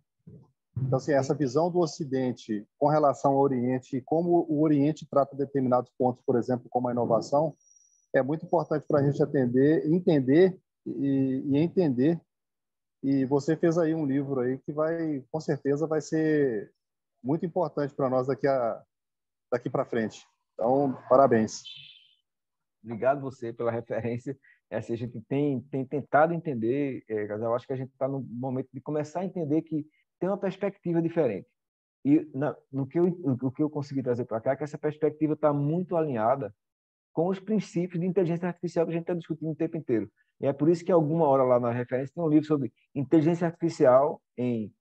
[SPEAKER 5] Então, assim, essa visão do Ocidente com relação ao Oriente e como o Oriente trata determinados pontos, por exemplo, como a inovação, é muito importante para a gente entender e entender. E você fez aí um livro aí que com certeza vai ser muito importante para nós daqui para frente. Então, parabéns.
[SPEAKER 3] Obrigado você pela referência. A gente tem tentado entender, eu acho que a gente está no momento de começar a entender que tem uma perspectiva diferente. E o que eu consegui trazer para cá é que essa perspectiva está muito alinhada com os princípios de inteligência artificial que a gente está discutindo o tempo inteiro. E é por isso que alguma hora lá na referência tem um livro sobre inteligência artificial em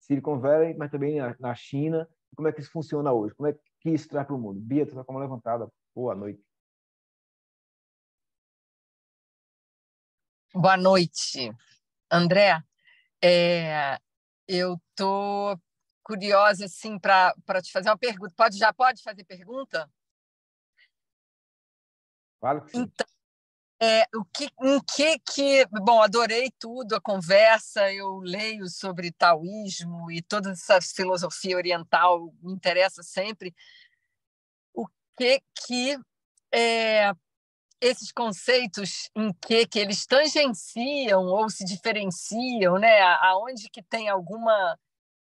[SPEAKER 3] Silicon Valley, mas também na China. Como é que isso funciona hoje? Como é que isso traz para o mundo? Bia, tu está com a mão levantada. Boa noite.
[SPEAKER 6] Boa noite, André. Eu estou curiosa assim, para te fazer uma pergunta. Já pode fazer pergunta?
[SPEAKER 3] Claro que sim.
[SPEAKER 6] Então, bom, adorei tudo, a conversa, eu leio sobre taoísmo e toda essa filosofia oriental me interessa sempre. O que esses conceitos em que eles tangenciam ou se diferenciam, né? Aonde que tem alguma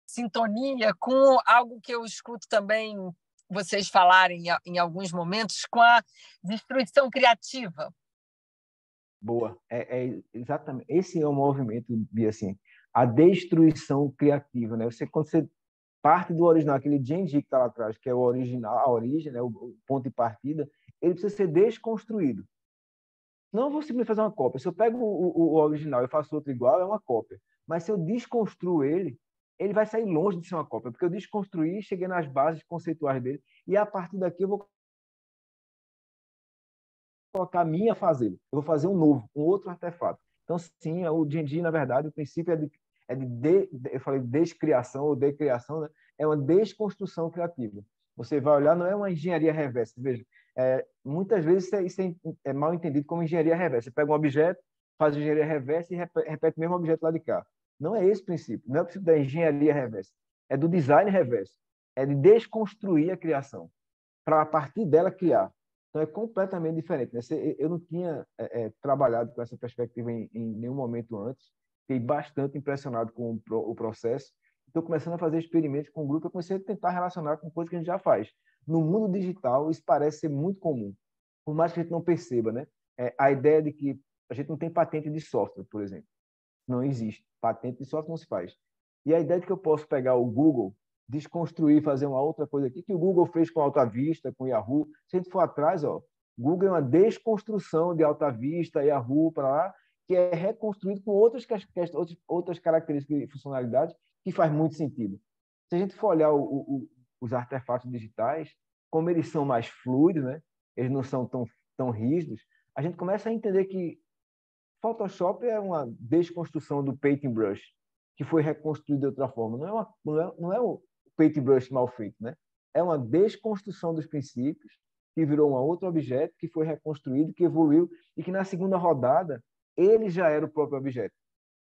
[SPEAKER 6] sintonia com algo que eu escuto também vocês falarem em alguns momentos, com a destruição criativa.
[SPEAKER 3] Boa. Exatamente. Esse é o movimento, Bia, assim, a destruição criativa, né? Quando você parte do original, aquele Genji que está lá atrás, que é o original, a origem, né? O ponto de partida, ele precisa ser desconstruído. Não vou simplesmente fazer uma cópia. Se eu pego o original e faço outro igual, é uma cópia. Mas se eu desconstruo ele vai sair longe de ser uma cópia, porque eu desconstruí, cheguei nas bases conceituais dele, e a partir daqui eu vou colocar a minha fazê-lo. Eu vou fazer um novo, um outro artefato. Então, sim, o D&D, na verdade, o princípio eu falei descriação ou decriação, né? É uma desconstrução criativa. Você vai olhar, não é uma engenharia reversa. Veja, muitas vezes isso é mal entendido como engenharia reversa. Você pega um objeto, faz engenharia reversa e repete o mesmo objeto lá de cá. Não é esse o princípio. Não é o princípio da engenharia reversa. É do design reverso. É de desconstruir a criação para, a partir dela, criar. Então, é completamente diferente. Né? Eu não tinha trabalhado com essa perspectiva em nenhum momento antes. Fiquei bastante impressionado com o processo. Estou começando a fazer experimentos com o grupo. Eu comecei a tentar relacionar com coisas que a gente já faz. No mundo digital, isso parece ser muito comum, por mais que a gente não perceba. Né? A ideia de que a gente não tem patente de software, por exemplo. Não existe. Patente de software não se faz. E a ideia de que eu posso pegar o Google, desconstruir, fazer uma outra coisa aqui, que o Google fez com Alta Vista, com Yahoo. Se a gente for atrás, Google é uma desconstrução de Alta Vista, Yahoo, para lá, que é reconstruído com outras características e funcionalidades que faz muito sentido. Se a gente for olhar os artefatos digitais, como eles são mais fluidos, né? Eles não são tão rígidos, a gente começa a entender que Photoshop é uma desconstrução do paintbrush, que foi reconstruído de outra forma. Não é o paintbrush mal feito, né? É uma desconstrução dos princípios, que virou um outro objeto, que foi reconstruído, que evoluiu, e que na segunda rodada, ele já era o próprio objeto.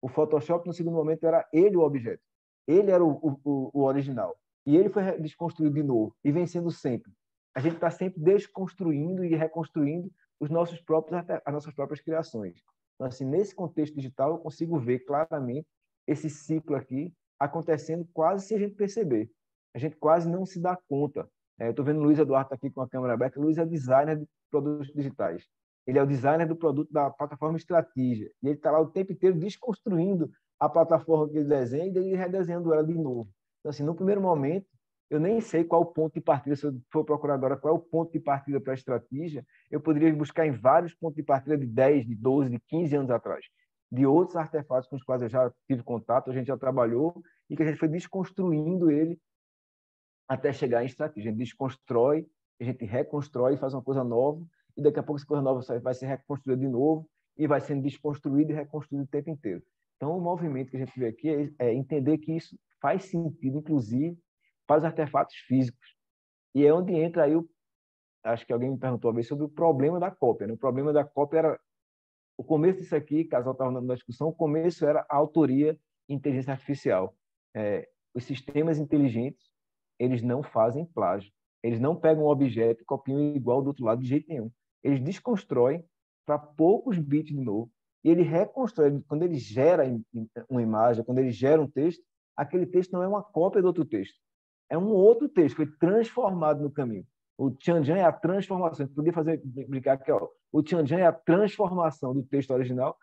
[SPEAKER 3] O Photoshop, no segundo momento, era ele o objeto. Ele era o original. E ele foi desconstruído de novo, e vem sendo sempre. A gente está sempre desconstruindo e reconstruindo as nossas próprias criações. Então, assim, nesse contexto digital, eu consigo ver claramente esse ciclo aqui acontecendo quase sem a gente perceber. A gente quase não se dá conta. Estou vendo o Luiz Eduardo aqui com a câmera aberta. O Luiz é designer de produtos digitais. Ele é o designer do produto da plataforma Estratégia. E ele está lá o tempo inteiro desconstruindo a plataforma que ele desenha e ele redesenhando ela de novo. Então, assim, no primeiro momento, eu nem sei qual o ponto de partida. Se eu for procurar agora qual é o ponto de partida para a Estratégia, eu poderia buscar em vários pontos de partida de 10, de 12, de 15 anos atrás, de outros artefatos com os quais eu já tive contato, a gente já trabalhou e que a gente foi desconstruindo ele até chegar em Estratégia. A gente desconstrói, a gente reconstrói, faz uma coisa nova e daqui a pouco essa coisa nova vai ser reconstruída de novo e vai sendo desconstruída e reconstruída o tempo inteiro. Então, o movimento que a gente vê aqui é entender que isso faz sentido, inclusive, para os artefatos físicos. E é onde entra aí, acho que alguém me perguntou uma vez sobre o problema da cópia. Né? O problema da cópia era, o começo disso aqui, caso eu estava na discussão, o começo era a autoria e inteligência artificial. Os sistemas inteligentes, eles não fazem plágio. Eles não pegam um objeto e copiam igual do outro lado de jeito nenhum. Eles desconstroem para poucos bits de novo e ele reconstrói. Quando ele gera uma imagem, quando ele gera um texto, aquele texto não é uma cópia do outro texto. É um outro texto, foi transformado no caminho. O Tianjin é a transformação. A gente podia brincar aqui, ó. O Tianjin é a transformação do texto original,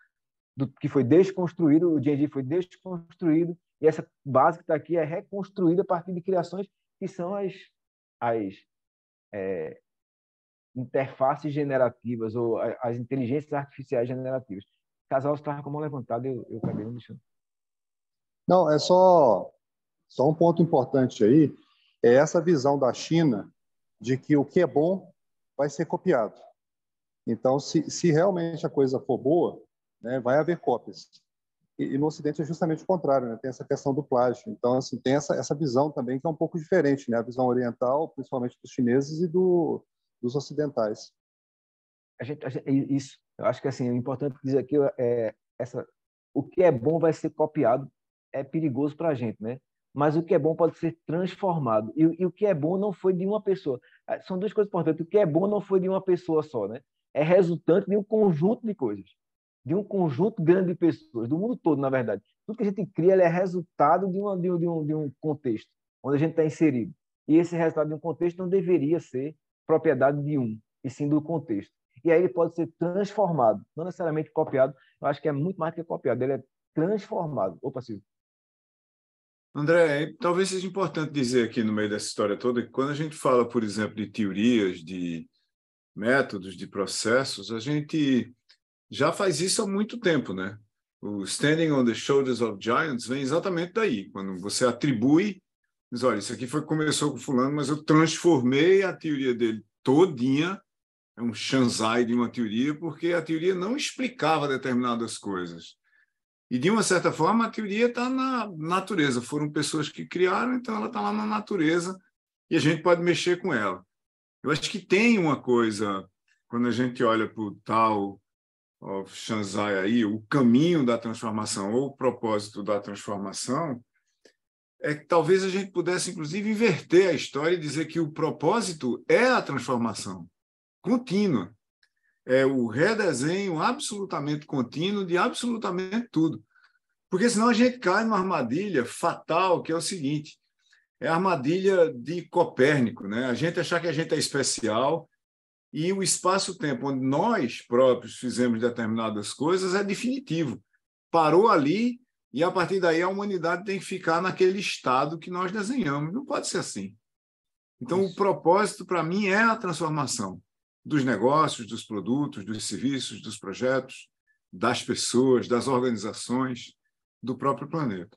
[SPEAKER 3] que foi desconstruído, o Genji foi desconstruído, e essa base que está aqui é reconstruída a partir de criações que são as interfaces generativas ou as inteligências artificiais generativas. O casal estava com a mão levantada, eu acabei não deixando.
[SPEAKER 5] Não, é só um ponto importante aí, é essa visão da China de que o que é bom vai ser copiado. Então, se realmente a coisa for boa, né, vai haver cópias. E no Ocidente é justamente o contrário, né? Tem essa questão do plágio. Então, assim, tem essa visão também que é um pouco diferente, né? A visão oriental, principalmente dos chineses e dos ocidentais.
[SPEAKER 3] Isso, eu acho que assim, o importante dizer aqui o que é bom vai ser copiado, é perigoso para a gente, né? Mas o que é bom pode ser transformado. E o que é bom não foi de uma pessoa. São duas coisas importantes. O que é bom não foi de uma pessoa só, né? É resultante de um conjunto de coisas, de um conjunto grande de pessoas, do mundo todo, na verdade. Tudo que a gente cria é resultado de um contexto onde a gente está inserido. E esse resultado de um contexto não deveria ser propriedade de um, e sim do contexto. E aí ele pode ser transformado, não necessariamente copiado. Eu acho que é muito mais que copiado, ele é transformado. Opa, Silvio.
[SPEAKER 1] André, talvez seja importante dizer aqui no meio dessa história toda que quando a gente fala, por exemplo, de teorias, de métodos, de processos, a gente já faz isso há muito tempo, né? O Standing on the Shoulders of Giants vem exatamente daí, quando você atribui, diz, olha, isso aqui começou com fulano, mas eu transformei a teoria dele todinha, é um shanzai de uma teoria, porque a teoria não explicava determinadas coisas. E, de uma certa forma, a teoria está na natureza. Foram pessoas que criaram, então ela está lá na natureza e a gente pode mexer com ela. Eu acho que tem uma coisa, quando a gente olha para o Tao of Shanzai aí, o caminho da transformação ou o propósito da transformação, é que talvez a gente pudesse, inclusive, inverter a história e dizer que o propósito é a transformação contínua. É o redesenho absolutamente contínuo de absolutamente tudo. Porque senão a gente cai numa armadilha fatal, que é o seguinte, é a armadilha de Copérnico, né? A gente achar que a gente é especial e o espaço-tempo onde nós próprios fizemos determinadas coisas é definitivo. Parou ali e, a partir daí, a humanidade tem que ficar naquele estado que nós desenhamos. Não pode ser assim. Então, o propósito, para mim, é a transformação dos negócios, dos produtos, dos serviços, dos projetos, das pessoas, das organizações, do próprio planeta.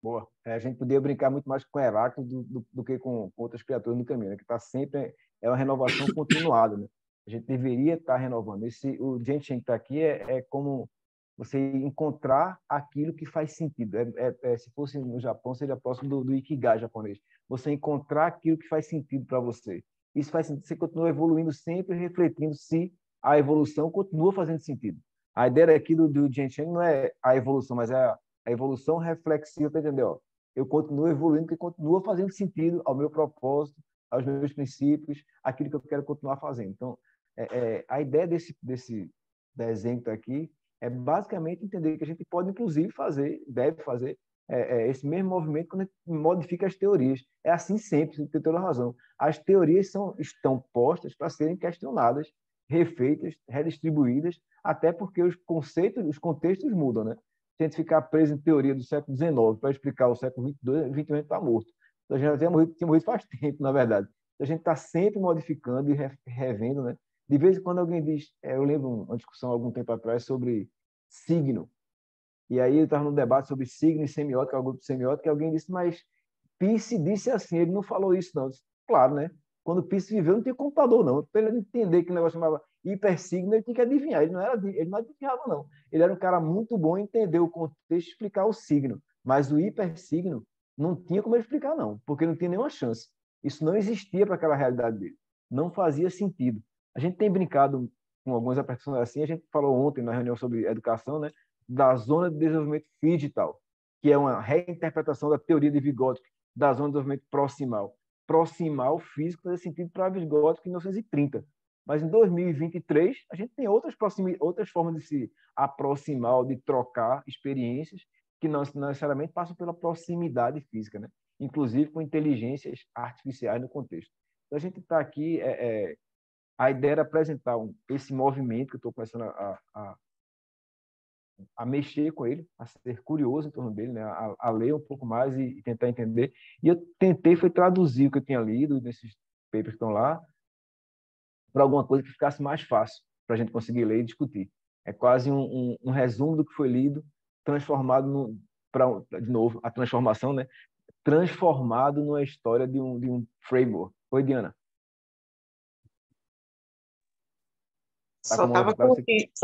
[SPEAKER 3] Boa. A gente podia brincar muito mais com Heráclito do que com outras criaturas no caminho, né? Que está sempre uma renovação continuada, né? A gente deveria estar renovando. O Genshin que está aqui é como você encontrar aquilo que faz sentido. Se fosse no Japão, seria próximo do Ikigai japonês. Você encontrar aquilo que faz sentido para você. Isso faz sentido. Você continua evoluindo sempre, refletindo se a evolução continua fazendo sentido. A ideia aqui do Genshin não é a evolução, mas é a evolução reflexiva, entendeu? Eu continuo evoluindo porque continua fazendo sentido ao meu propósito, aos meus princípios, aquilo que eu quero continuar fazendo. Então, a ideia desse desenho aqui É basicamente entender que a gente pode, inclusive, fazer, deve fazer, esse mesmo movimento quando a gente modifica as teorias. É assim sempre, você tem toda a razão. As teorias estão postas para serem questionadas, refeitas, redistribuídas, até porque os conceitos, os contextos mudam, né? Se a gente ficar preso em teoria do século XIX para explicar o século XXII, XXI está morto. Então, a gente já tinha morrido faz tempo, na verdade. Então, a gente está sempre modificando e revendo, né? De vez em quando alguém diz, eu lembro uma discussão algum tempo atrás sobre signo, e aí eu estava num debate sobre signo e semiótica, o grupo de semiótica, e alguém disse, mas Peirce disse assim, ele não falou isso não. Eu disse, claro, né? Quando Peirce viveu, não tinha computador, não. Para ele entender que o negócio chamava hipersigno, ele tinha que adivinhar. Ele não adivinhava, não. Ele era um cara muito bom em entender o contexto e explicar o signo. Mas o hipersigno não tinha como ele explicar, não, porque não tinha nenhuma chance. Isso não existia para aquela realidade dele. Não fazia sentido. A gente tem brincado com algumas apresentações assim, a gente falou ontem na reunião sobre educação, né? Da zona de desenvolvimento digital, que é uma reinterpretação da teoria de Vygotsky, da zona de desenvolvimento proximal. Proximal físico fazia sentido para Vygotsky em 1930. Mas em 2023, a gente tem outras formas de se aproximar, de trocar experiências que não necessariamente passam pela proximidade física, né? Inclusive com inteligências artificiais no contexto. Então, a gente está aqui, a ideia era apresentar esse movimento que eu estou começando a mexer com ele, a ser curioso em torno dele, né? A ler um pouco mais e tentar entender. E eu tentei foi traduzir o que eu tinha lido nesses papers que estão lá para alguma coisa que ficasse mais fácil para a gente conseguir ler e discutir. É quase um resumo do que foi lido, transformado de novo, a transformação, né? Transformado numa história de um framework. Oi, Diana.
[SPEAKER 7] Só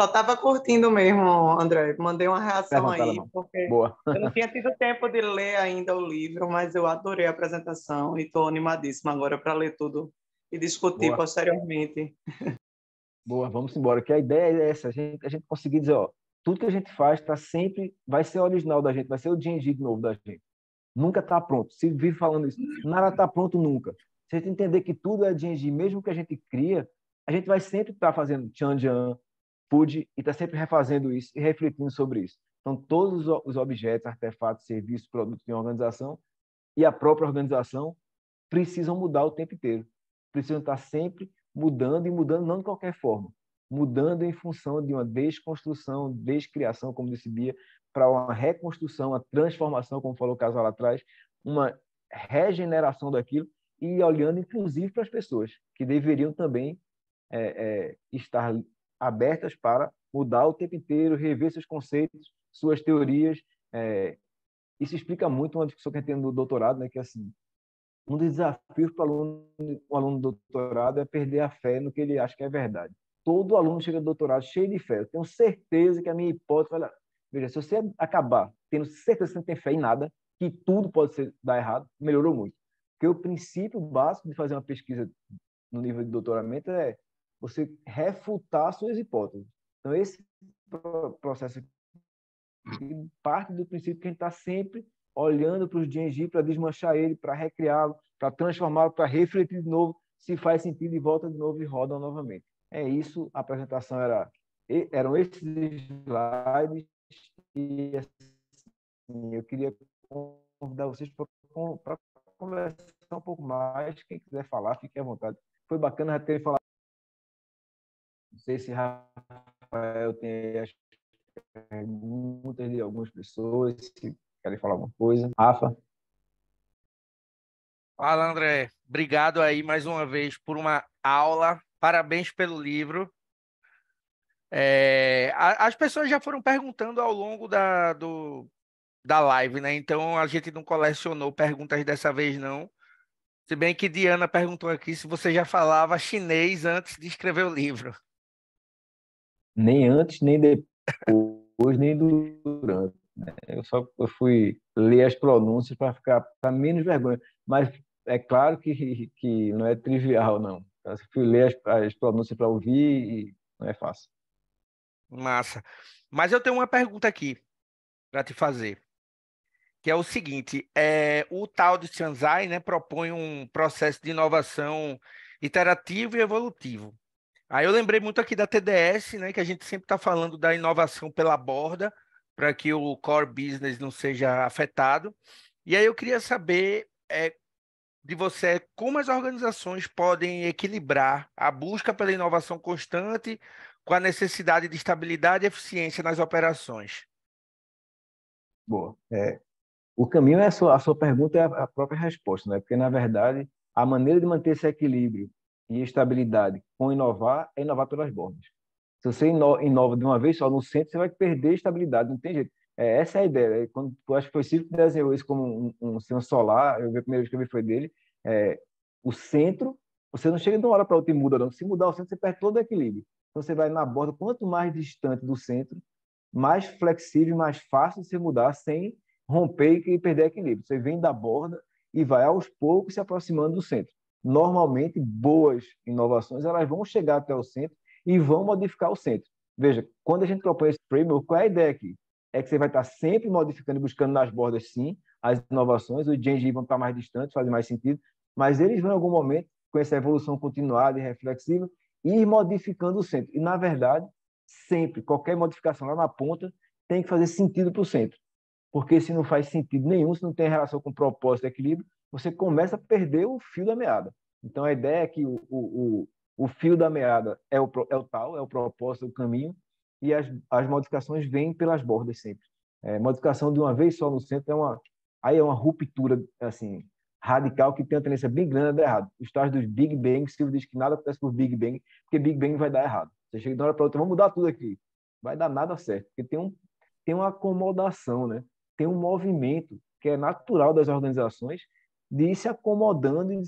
[SPEAKER 7] estava curtindo mesmo, André. Mandei uma reação aí, porque
[SPEAKER 3] Boa.
[SPEAKER 7] eu não tinha tido tempo de ler ainda o livro, mas eu adorei a apresentação e estou animadíssima agora para ler tudo e discutir
[SPEAKER 3] Boa.
[SPEAKER 7] posteriormente.
[SPEAKER 3] Boa, vamos embora. Que a ideia é essa, a gente conseguir dizer, ó, tudo que a gente faz vai ser original da gente, vai ser o D&D de novo da gente. Nunca está pronto. Se vive falando isso, nada está pronto nunca. Se a gente entender que tudo é D&D, mesmo que a gente cria, a gente vai sempre estar fazendo Chan-Jian, Food, e está sempre refazendo isso e refletindo sobre isso. Então, todos os objetos, artefatos, serviços, produtos de uma organização e a própria organização precisam mudar o tempo inteiro. Precisam estar sempre mudando e mudando não de qualquer forma. Mudando em função de uma desconstrução, descriação, como disse Bia, para uma reconstrução, uma transformação, como falou o Casal lá atrás, uma regeneração daquilo e olhando, inclusive, para as pessoas, que deveriam também estar abertas para mudar o tempo inteiro, rever seus conceitos, suas teorias. Isso explica muito uma discussão que a gente tem no doutorado, né, que é assim, um dos desafios para o aluno do doutorado é perder a fé no que ele acha que é verdade. Todo aluno chega do doutorado cheio de fé. Eu tenho certeza que a minha hipótese vai lá. Veja, se você acabar tendo certeza que você não tem fé em nada, que tudo pode dar errado, melhorou muito. Porque o princípio básico de fazer uma pesquisa no nível de doutoramento é você refutar suas hipóteses. Então, esse processo parte do princípio que a gente está sempre olhando para os D&D para desmanchar ele, para recriá-lo, para transformá-lo, para refletir de novo, se faz sentido e volta de novo e roda novamente. É isso, a apresentação eram esses slides e assim, eu queria convidar vocês para conversar um pouco mais, quem quiser falar, fique à vontade. Foi bacana ter falado. Não sei se Rafael tem as perguntas de algumas pessoas, se querem falar alguma coisa. Rafa?
[SPEAKER 2] Fala, André. Obrigado aí mais uma vez por uma aula. Parabéns pelo livro. As pessoas já foram perguntando ao longo da live, né? Então a gente não colecionou perguntas dessa vez, não. Se bem que Diana perguntou aqui se você já falava chinês antes de escrever o livro.
[SPEAKER 3] Nem antes, nem depois, nem durante. Né? Eu fui ler as pronúncias para ficar menos vergonha. Mas é claro que não é trivial, não. Eu fui ler as pronúncias para ouvir e não é fácil.
[SPEAKER 2] Massa. Mas eu tenho uma pergunta aqui para te fazer, que é o seguinte: o tal de Shanzai, né, propõe um processo de inovação iterativo e evolutivo. Aí eu lembrei muito aqui da TDS, né, que a gente sempre está falando da inovação pela borda, para que o core business não seja afetado. E aí eu queria saber de você como as organizações podem equilibrar a busca pela inovação constante com a necessidade de estabilidade e eficiência nas operações.
[SPEAKER 3] Boa. O caminho é a sua pergunta é a própria resposta, né? Porque, na verdade, a maneira de manter esse equilíbrio e estabilidade com inovar é inovar pelas bordas. Se você inova de uma vez só no centro, você vai perder estabilidade, não tem jeito. Essa é a ideia. Quando eu acho que foi o Ciro que desenhou isso como um sistema solar, eu vi a primeira vez que eu vi foi dele. O centro, você não chega de uma hora para outra e muda, não. Se mudar o centro, você perde todo o equilíbrio. Então você vai na borda, quanto mais distante do centro, mais flexível, mais fácil de você mudar sem romper e perder equilíbrio. Você vem da borda e vai aos poucos se aproximando do centro. Normalmente, boas inovações elas vão chegar até o centro e vão modificar o centro. Veja, quando a gente propõe esse framework, qual é a ideia aqui? É que você vai estar sempre modificando e buscando nas bordas, sim, as inovações, os Gen vão estar mais distantes, fazem mais sentido, mas eles vão, em algum momento, com essa evolução continuada e reflexiva, ir modificando o centro. E, na verdade, sempre, qualquer modificação lá na ponta tem que fazer sentido para o centro. Porque se não faz sentido nenhum, se não tem relação com propósito e equilíbrio, você começa a perder o fio da meada. Então, a ideia é que o fio da meada é o tal, é o propósito, o caminho, e as modificações vêm pelas bordas sempre. Modificação de uma vez só no centro aí é uma ruptura assim, radical que tem uma tendência bem grande a dar errado. Os tais dos Big Bang, Silvio diz que nada acontece por Big Bang, porque Big Bang vai dar errado. Você chega de uma hora para outra, vamos mudar tudo aqui. Vai dar nada certo, porque tem uma acomodação, né? Tem um movimento que é natural das organizações de ir se acomodando e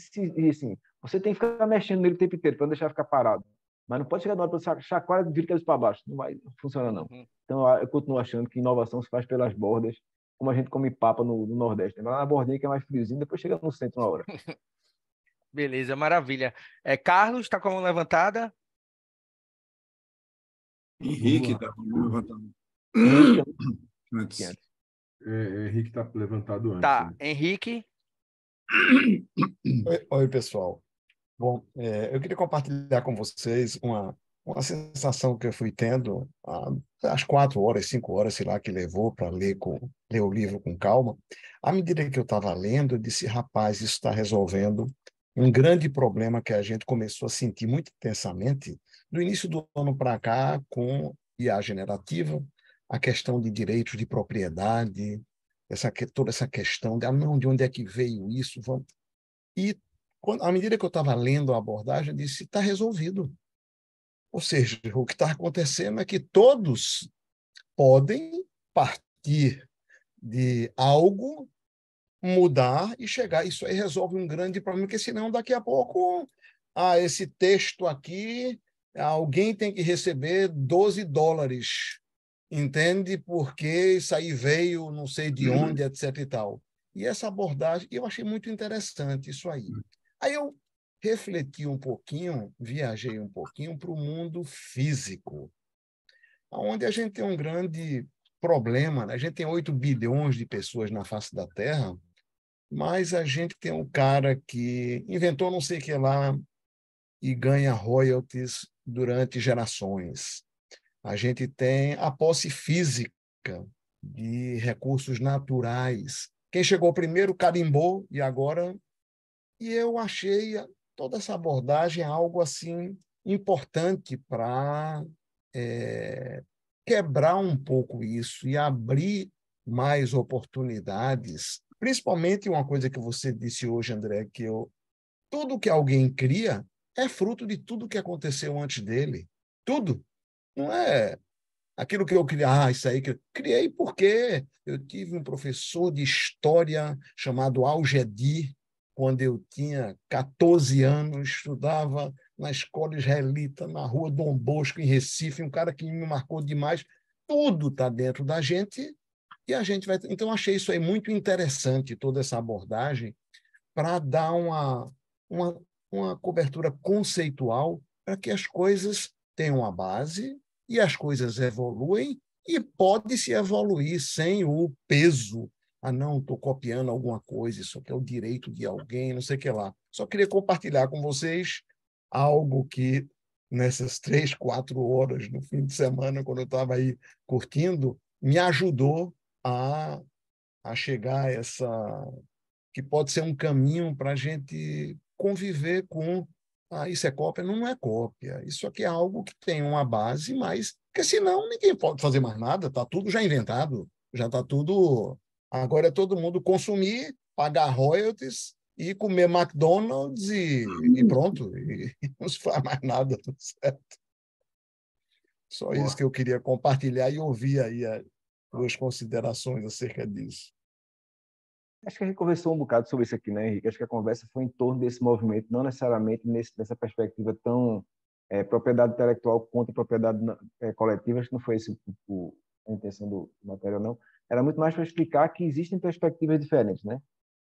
[SPEAKER 3] assim, você tem que ficar mexendo nele o tempo inteiro para não deixar ficar parado. Mas não pode chegar na hora para você chacoalhar e vira cabeça para baixo. Não vai funcionar, não. Então, eu continuo achando que inovação se faz pelas bordas, como a gente come papa no Nordeste. Vai lá na bordinha que é mais friozinho, depois chega no centro uma hora.
[SPEAKER 2] Beleza, maravilha. Carlos, está com a mão levantada?
[SPEAKER 1] Henrique está com a mão levantada.
[SPEAKER 3] Antes.
[SPEAKER 8] Henrique está levantado antes.
[SPEAKER 2] Tá,
[SPEAKER 8] Né?
[SPEAKER 2] Henrique.
[SPEAKER 4] Oi, pessoal. Bom, eu queria compartilhar com vocês uma sensação que eu fui tendo às 4 horas, 5 horas, sei lá, que levou para ler o livro com calma. À medida que eu estava lendo, eu disse, rapaz, isso está resolvendo um grande problema que a gente começou a sentir muito intensamente do início do ano para cá com IA generativa, a questão de direitos de propriedade, toda essa questão de, de onde é que veio isso? E à medida que eu estava lendo a abordagem, eu disse, está resolvido. Ou seja, o que está acontecendo é que todos podem partir de algo, mudar e chegar. Isso aí resolve um grande problema, porque senão daqui a pouco, esse texto aqui, alguém tem que receber $12, entende? Porque isso aí veio não sei de onde, etc. e tal. E essa abordagem, eu achei muito interessante isso aí. Aí eu refleti um pouquinho, viajei um pouquinho para o mundo físico, onde a gente tem um grande problema, né? A gente tem 8 bilhões de pessoas na face da Terra, mas a gente tem um cara que inventou não sei o que lá e ganha royalties durante gerações. A gente tem a posse física de recursos naturais. Quem chegou primeiro carimbou e agora... E eu achei toda essa abordagem algo assim importante para quebrar um pouco isso e abrir mais oportunidades, principalmente uma coisa que você disse hoje, André, que tudo que alguém cria é fruto de tudo que aconteceu antes dele. Tudo. Não é aquilo que eu criei, isso aí que eu criei porque eu tive um professor de história chamado Al-Gedi, quando eu tinha 14 anos, estudava na escola israelita, na rua Dom Bosco, em Recife, um cara que me marcou demais. Tudo está dentro da gente e a gente vai... Então, achei isso aí muito interessante, toda essa abordagem, para dar uma cobertura conceitual para que as coisas tenham a base e as coisas evoluem e pode-se evoluir sem o peso. Não, estou copiando alguma coisa, isso aqui é o direito de alguém, não sei o que lá. Só queria compartilhar com vocês algo que nessas 3, 4 horas no fim de semana, quando eu estava aí curtindo, me ajudou a chegar a essa... que pode ser um caminho para a gente conviver com... isso é cópia? Não é cópia. Isso aqui é algo que tem uma base, mas... Porque senão ninguém pode fazer mais nada, está tudo já inventado, já está tudo... Agora é todo mundo consumir, pagar royalties e comer McDonald's e pronto. E não se faz mais nada, tudo certo. Só
[SPEAKER 8] Boa.
[SPEAKER 4] isso que eu queria compartilhar e ouvir aí as tuas considerações acerca disso.
[SPEAKER 3] Acho que a gente conversou um bocado sobre isso aqui, né, Henrique? Acho que a conversa foi em torno desse movimento, não necessariamente nessa perspectiva tão propriedade intelectual contra propriedade coletiva. Acho que não foi esse a intenção do material, não. Era muito mais para explicar que existem perspectivas diferentes, né?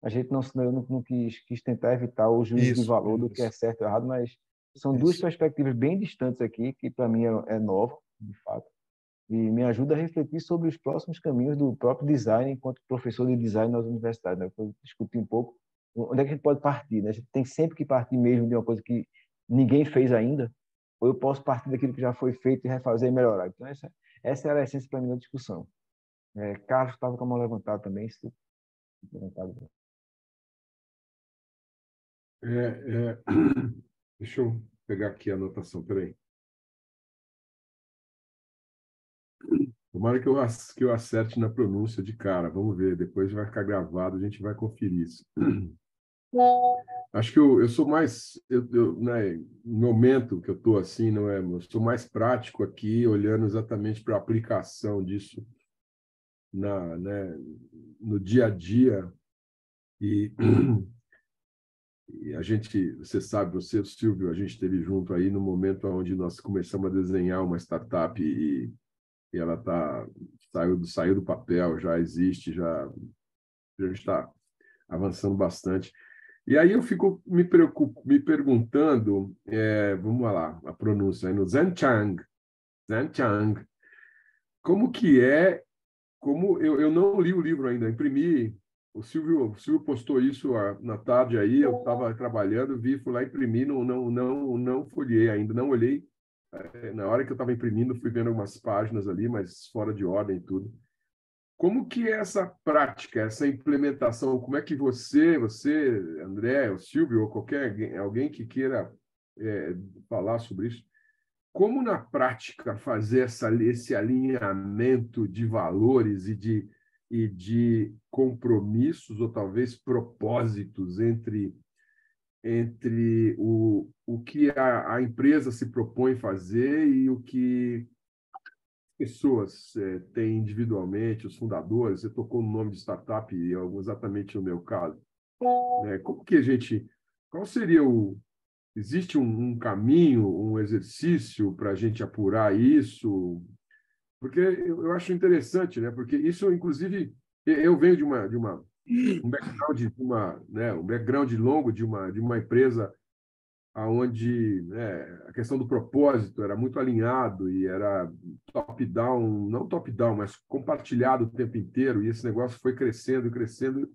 [SPEAKER 3] A gente não quis tentar evitar o juízo de valor do que é certo ou errado, mas são duas perspectivas bem distantes aqui, que para mim é nova, de fato, e me ajuda a refletir sobre os próximos caminhos do próprio design enquanto professor de design nas universidades, né? Eu discuti um pouco onde é que a gente pode partir, né? A gente tem sempre que partir mesmo de uma coisa que ninguém fez ainda, ou eu posso partir daquilo que já foi feito e refazer e melhorar. Então, essa era a essência para mim da discussão. Carlos estava com a mão levantada também, se levantado.
[SPEAKER 8] Deixa eu pegar aqui a anotação, peraí. Tomara que eu acerte na pronúncia de cara. Vamos ver, depois vai ficar gravado, a gente vai conferir isso. Acho que eu sou mais, né, no momento que eu estou assim, não é? Eu sou mais prático aqui, olhando exatamente para a aplicação disso né, no dia a dia. E a gente, você sabe, você, Silvio, a gente esteve junto aí no momento onde nós começamos a desenhar uma startup e ela saiu do papel, já existe, já está avançando bastante. E aí eu fico me perguntando, vamos lá, a pronúncia, no Zhenchang, como que como eu não li o livro ainda, imprimi, o Silvio postou isso na tarde aí, eu estava trabalhando, fui lá imprimir, não folhei ainda, não olhei. Na hora que eu estava imprimindo, fui vendo algumas páginas ali, mas fora de ordem e tudo. Como que é essa prática, essa implementação? Como é que você, André, o Silvio, ou alguém que queira falar sobre isso, como na prática fazer esse alinhamento de valores e de compromissos, ou talvez propósitos entre o que a empresa se propõe fazer e o que pessoas têm individualmente, os fundadores? Você tocou no nome de startup, e é exatamente o meu caso. Como que qual seria existe um caminho, um exercício para a gente apurar isso? Porque eu acho interessante, né? Porque isso, inclusive, eu venho de um background longo de uma empresa onde, né, a questão do propósito era muito alinhado e era top-down, não top-down, mas compartilhado o tempo inteiro, e esse negócio foi crescendo e crescendo,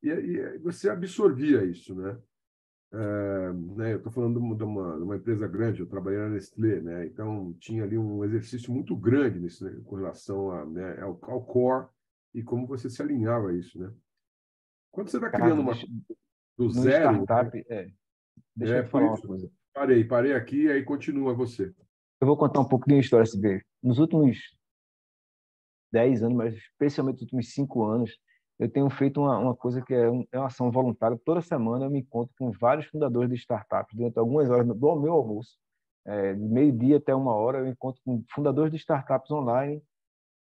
[SPEAKER 8] e você absorvia isso, né? Eu estou falando de uma empresa grande, eu trabalhei na Nestlé, né? Então tinha ali um exercício muito grande nisso, né, com relação né, ao core e como você se alinhava a isso, né? Quando você está criando uma do zero,
[SPEAKER 3] startup, deixa eu te falar uma coisa.
[SPEAKER 8] Parei aqui e aí continua você.
[SPEAKER 3] Eu vou contar um pouco de uma história, se ver. Nos últimos 10 anos, mas especialmente nos últimos 5 anos, eu tenho feito uma coisa que é uma ação voluntária. Toda semana eu me encontro com vários fundadores de startups. Durante algumas horas do meu almoço, de meio-dia até 1 hora, eu encontro com fundadores de startups online,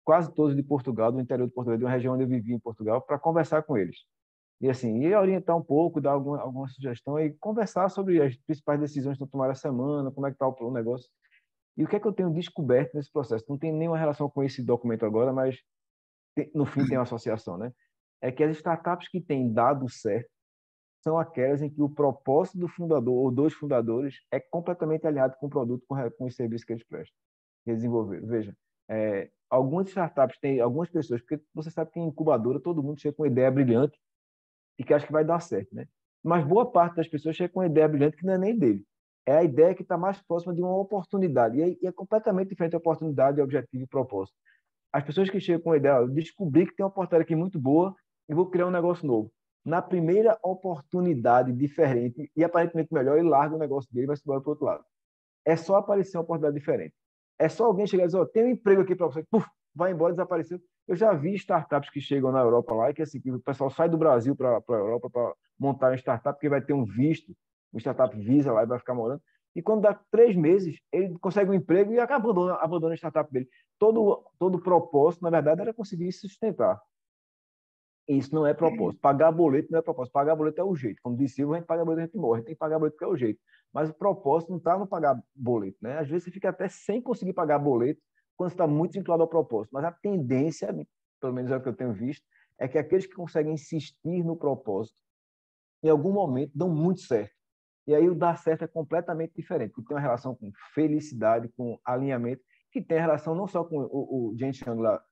[SPEAKER 3] quase todos de Portugal, do interior de Portugal, de uma região onde eu vivi em Portugal, para conversar com eles. E assim, orientar um pouco, dar alguma sugestão e conversar sobre as principais decisões que estão tomando a semana, como é que está o negócio. E o que é que eu tenho descoberto nesse processo? Não tem nenhuma relação com esse documento agora, mas no fim tem uma associação, né? É que as startups que têm dado certo são aquelas em que o propósito do fundador ou dos fundadores é completamente alinhado com o produto, com os serviços que eles prestam, que eles desenvolveram. Veja, algumas startups têm algumas pessoas, porque você sabe que em incubadora todo mundo chega com uma ideia brilhante e que acha que vai dar certo, né? Mas boa parte das pessoas chega com uma ideia brilhante que não é nem dele, é a ideia que está mais próxima de uma oportunidade. E é completamente diferente a oportunidade, objetivo e propósito. As pessoas que chegam com a ideia, eu descobri que tem uma oportunidade aqui muito boa e vou criar um negócio novo. Na primeira oportunidade diferente e aparentemente melhor, ele larga o negócio dele e vai se embora para o outro lado. É só aparecer uma oportunidade diferente. É só alguém chegar e dizer, tem um emprego aqui para você, puf, vai embora, desapareceu. Eu já vi startups que chegam na Europa lá, que assim, o pessoal sai do Brasil para a Europa para montar uma startup, porque vai ter um visto, uma startup visa lá e vai ficar morando. E quando dá 3 meses, ele consegue um emprego e abandona a startup dele. Todo propósito, na verdade, era conseguir se sustentar. Isso não é propósito. Pagar boleto não é propósito. Pagar boleto é o jeito. Como disse eu, a gente paga boleto, a gente morre. A gente tem que pagar boleto porque é o jeito. Mas o propósito não está no pagar boleto, né? Às vezes você fica até sem conseguir pagar boleto quando você está muito vinculado ao propósito. Mas a tendência, pelo menos é o que eu tenho visto, é que aqueles que conseguem insistir no propósito, em algum momento, dão muito certo. E aí o dar certo é completamente diferente, porque tem uma relação com felicidade, com alinhamento, que tem relação não só com o Genshin lá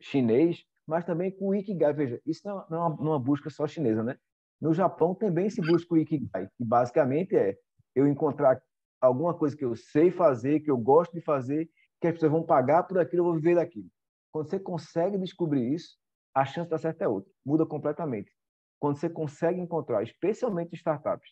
[SPEAKER 3] chinês, mas também com o Ikigai. Veja, isso não é uma busca só chinesa, né? No Japão também se busca o Ikigai, que basicamente é eu encontrar alguma coisa que eu sei fazer, que eu gosto de fazer, que as pessoas vão pagar por aquilo, eu vou viver daquilo. Quando você consegue descobrir isso, a chance de dar certo é outra, muda completamente. Quando você consegue encontrar, especialmente startups,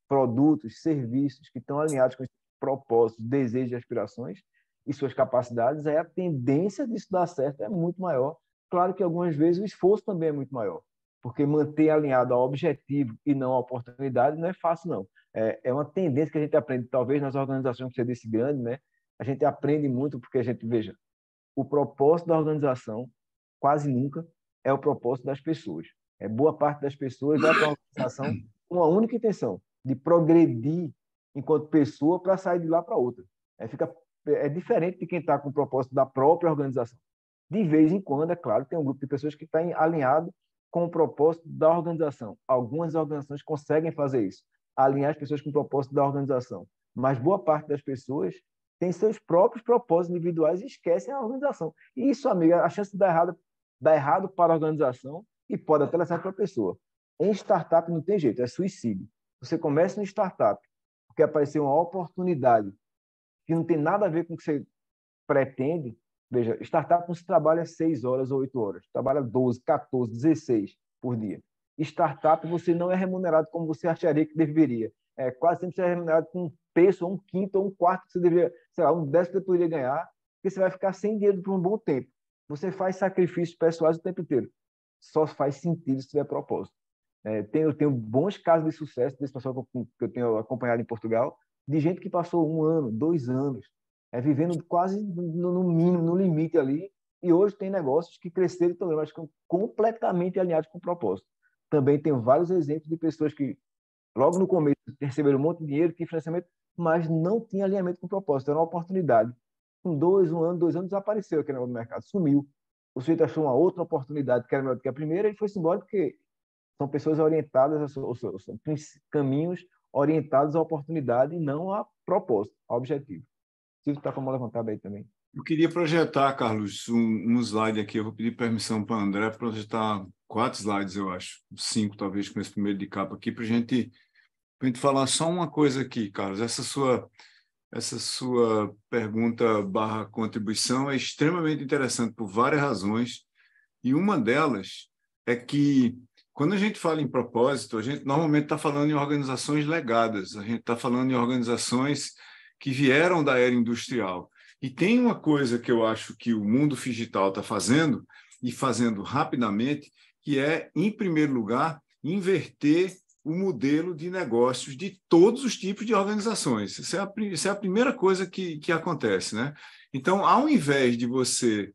[SPEAKER 3] produtos, serviços que estão alinhados com os propósitos, desejos e aspirações e suas capacidades, aí a tendência disso dar certo é muito maior. Claro que algumas vezes o esforço também é muito maior, porque manter alinhado ao objetivo e não à oportunidade não é fácil, não. É uma tendência que a gente aprende, talvez nas organizações que você disse grande, né? A gente aprende muito porque a gente, veja, o propósito da organização quase nunca é o propósito das pessoas. Boa parte das pessoas vai para a organização com uma única intenção, de progredir enquanto pessoa para sair de lá para outra. É diferente de quem está com o propósito da própria organização. De vez em quando, é claro, tem um grupo de pessoas que está alinhado com o propósito da organização. Algumas organizações conseguem fazer isso, alinhar as pessoas com o propósito da organização. Mas boa parte das pessoas tem seus próprios propósitos individuais e esquecem a organização. E isso, amiga, a chance de dar errado para a organização e pode até dar certo para a pessoa. Em startup não tem jeito, é suicídio. Você começa no startup porque apareceu uma oportunidade que não tem nada a ver com o que você pretende. Veja, startup não se trabalha 6 horas ou 8 horas, trabalha 12, 14, 16 por dia. Startup você não é remunerado como você acharia que deveria. Quase sempre você é remunerado com 1/3, ou 1/5, ou 1/4 que você deveria, sei lá, 1/10 que você poderia ganhar, porque você vai ficar sem dinheiro por um bom tempo. Você faz sacrifícios pessoais o tempo inteiro. Só faz sentido se tiver propósito. Eu tenho bons casos de sucesso desse pessoal que eu tenho acompanhado em Portugal, de gente que passou 1 ano, 2 anos, vivendo quase no mínimo, no limite ali, e hoje tem negócios que cresceram também, mas ficam completamente alinhados com o propósito. Também tenho vários exemplos de pessoas que, logo no começo, receberam um monte de dinheiro, tinham financiamento, mas não tinha alinhamento com o propósito, era uma oportunidade. Com 2 anos, desapareceu aquele negócio do mercado, sumiu. O sujeito achou uma outra oportunidade que era melhor do que a primeira e foi-se embora porque são pessoas orientadas, são caminhos orientados à oportunidade e não a propósito, a objetivo. Se está com a mão levantada aí também.
[SPEAKER 1] Eu queria projetar, Carlos, um slide aqui. Eu vou pedir permissão para o André para projetar 4 slides, eu acho. 5, talvez, com esse primeiro de capa aqui, para a gente falar só uma coisa aqui, Carlos. Essa sua pergunta/contribuição é extremamente interessante por várias razões. E uma delas é que, quando a gente fala em propósito, a gente normalmente está falando em organizações legadas, a gente está falando em organizações que vieram da era industrial. E tem uma coisa que eu acho que o mundo digital está fazendo, e fazendo rapidamente, que é, em primeiro lugar, inverter o modelo de negócios de todos os tipos de organizações. Isso é a primeira coisa que acontece, né? Então, ao invés de você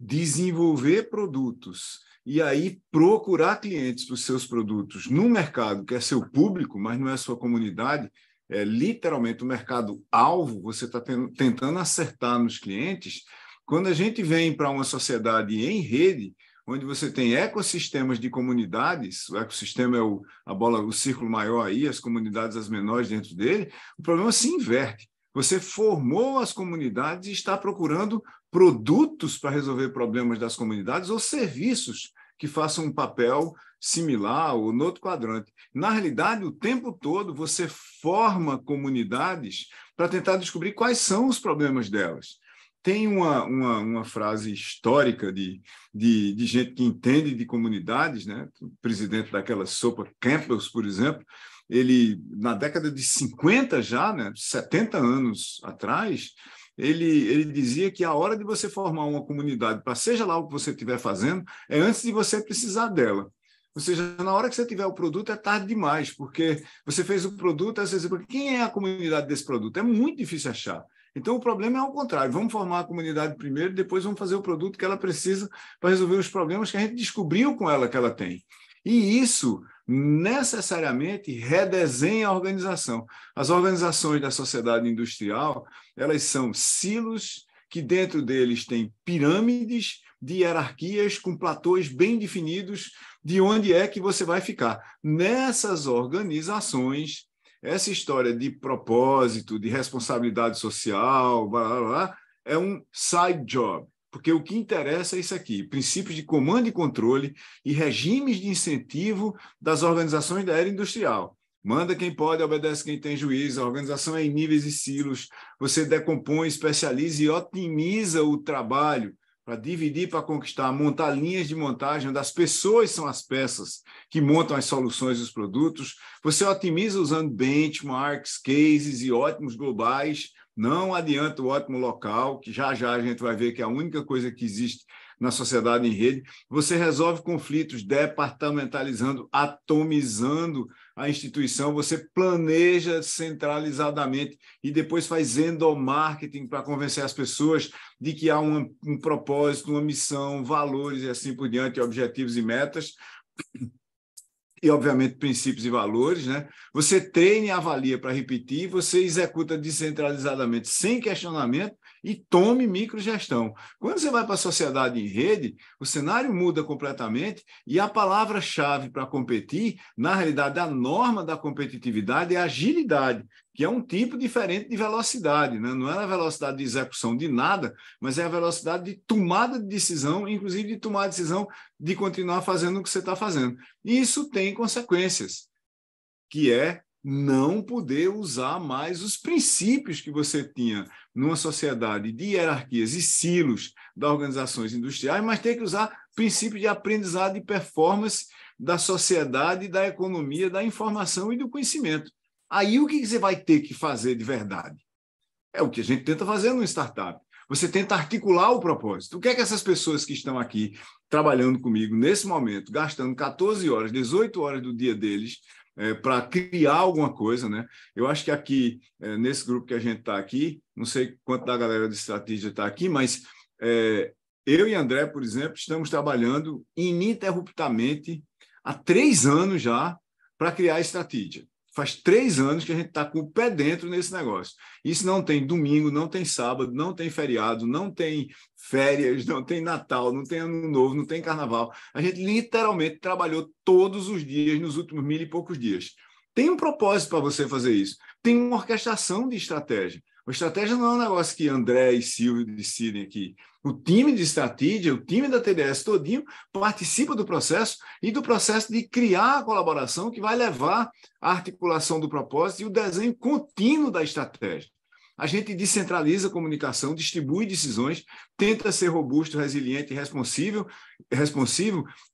[SPEAKER 1] desenvolver produtos e aí procurar clientes para os seus produtos no mercado, que é seu público, mas não é sua comunidade, é literalmente o mercado-alvo, você está tentando acertar nos clientes. Quando a gente vem para uma sociedade em rede, onde você tem ecossistemas de comunidades, o ecossistema é o círculo maior aí, as comunidades as menores dentro dele, o problema se inverte. Você formou as comunidades e está procurando produtos para resolver problemas das comunidades ou serviços que façam um papel similar ou no outro quadrante. Na realidade, o tempo todo você forma comunidades para tentar descobrir quais são os problemas delas. Tem uma frase histórica de gente que entende de comunidades, né? O presidente daquela sopa Campbell's, por exemplo, ele, na década de 50 já, né? 70 anos atrás, ele dizia que a hora de você formar uma comunidade, para seja lá o que você estiver fazendo, é antes de você precisar dela. Ou seja, na hora que você tiver o produto, é tarde demais, porque você fez o produto, às vezes, quem é a comunidade desse produto? É muito difícil achar. Então, o problema é ao contrário. Vamos formar a comunidade primeiro, depois vamos fazer o produto que ela precisa para resolver os problemas que a gente descobriu com ela que ela tem. E isso necessariamente redesenha a organização. As organizações da sociedade industrial, elas são silos que dentro deles tem pirâmides de hierarquias com platôs bem definidos de onde é que você vai ficar. Nessas organizações, essa história de propósito, de responsabilidade social, blá, blá, blá, é um side job, porque o que interessa é isso aqui, princípios de comando e controle e regimes de incentivo das organizações da era industrial. Manda quem pode, obedece quem tem juízo, a organização é em níveis e silos, você decompõe, especializa e otimiza o trabalho para dividir, para conquistar, montar linhas de montagem, onde as pessoas são as peças que montam as soluções dos produtos. Você otimiza usando benchmarks, cases e ótimos globais. Não adianta o ótimo local, que já a gente vai ver que é a única coisa que existe na sociedade em rede. Você resolve conflitos departamentalizando, atomizando a instituição, você planeja centralizadamente e depois faz endomarketing para convencer as pessoas de que há um propósito, uma missão, valores e assim por diante, objetivos e metas. E, obviamente, princípios e valores, né? Você treina e avalia para repetir, você executa descentralizadamente, sem questionamento, e tome microgestão. Quando você vai para a sociedade em rede, o cenário muda completamente e a palavra-chave para competir, na realidade, a norma da competitividade é agilidade, que é um tipo diferente de velocidade, né? Não é a velocidade de execução de nada, mas é a velocidade de tomada de decisão, inclusive de tomar a decisão de continuar fazendo o que você está fazendo. E isso tem consequências, que é não poder usar mais os princípios que você tinha numa sociedade de hierarquias e silos das organizações industriais, mas ter que usar princípios de aprendizado e performance da sociedade, da economia, da informação e do conhecimento. Aí o que você vai ter que fazer de verdade? É o que a gente tenta fazer no startup. Você tenta articular o propósito. O que é que essas pessoas que estão aqui trabalhando comigo nesse momento, gastando 14 horas, 18 horas do dia deles para criar alguma coisa, né? Eu acho que aqui, nesse grupo que a gente está aqui, não sei quanto da galera de estratégia está aqui, mas eu e André, por exemplo, estamos trabalhando ininterruptamente há 3 anos já para criar a estratégia. Faz 3 anos que a gente está com o pé dentro nesse negócio. Isso não tem domingo, não tem sábado, não tem feriado, não tem férias, não tem Natal, não tem Ano Novo, não tem Carnaval. A gente literalmente trabalhou todos os dias nos últimos 1000 e poucos dias. Tem um propósito para você fazer isso. Tem uma orquestração de estratégia. A estratégia não é um negócio que André e Silvio decidem aqui. O time de estratégia, o time da TDS todinho participa do processo e do processo de criar a colaboração que vai levar à articulação do propósito e o desenho contínuo da estratégia. A gente descentraliza a comunicação, distribui decisões, tenta ser robusto, resiliente e responsivo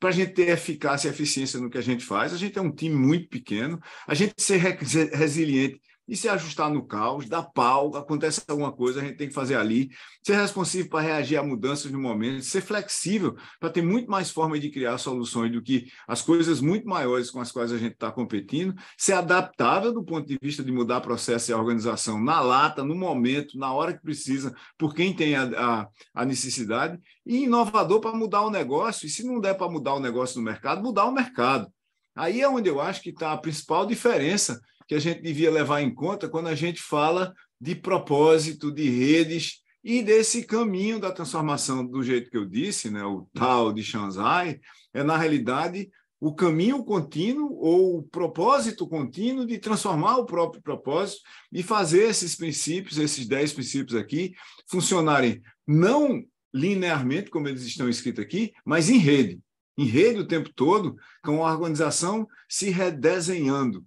[SPEAKER 1] para a gente ter eficácia e eficiência no que a gente faz. A gente é um time muito pequeno, a gente ser resiliente e se ajustar no caos, dar pau, acontece alguma coisa, a gente tem que fazer ali, ser responsivo para reagir a mudanças no momento, ser flexível para ter muito mais formas de criar soluções do que as coisas muito maiores com as quais a gente está competindo, ser adaptável do ponto de vista de mudar processo e a organização na lata, no momento, na hora que precisa, por quem tem a necessidade, e inovador para mudar o negócio, e se não der para mudar o negócio no mercado, mudar o mercado. Aí é onde eu acho que está a principal diferença que a gente devia levar em conta quando a gente fala de propósito, de redes e desse caminho da transformação do jeito que eu disse, né, o tal de Shanzhai, é, na realidade, o caminho contínuo ou o propósito contínuo de transformar o próprio propósito e fazer esses princípios, esses 10 princípios aqui, funcionarem não linearmente, como eles estão escritos aqui, mas em rede. em rede o tempo todo, com uma organização se redesenhando,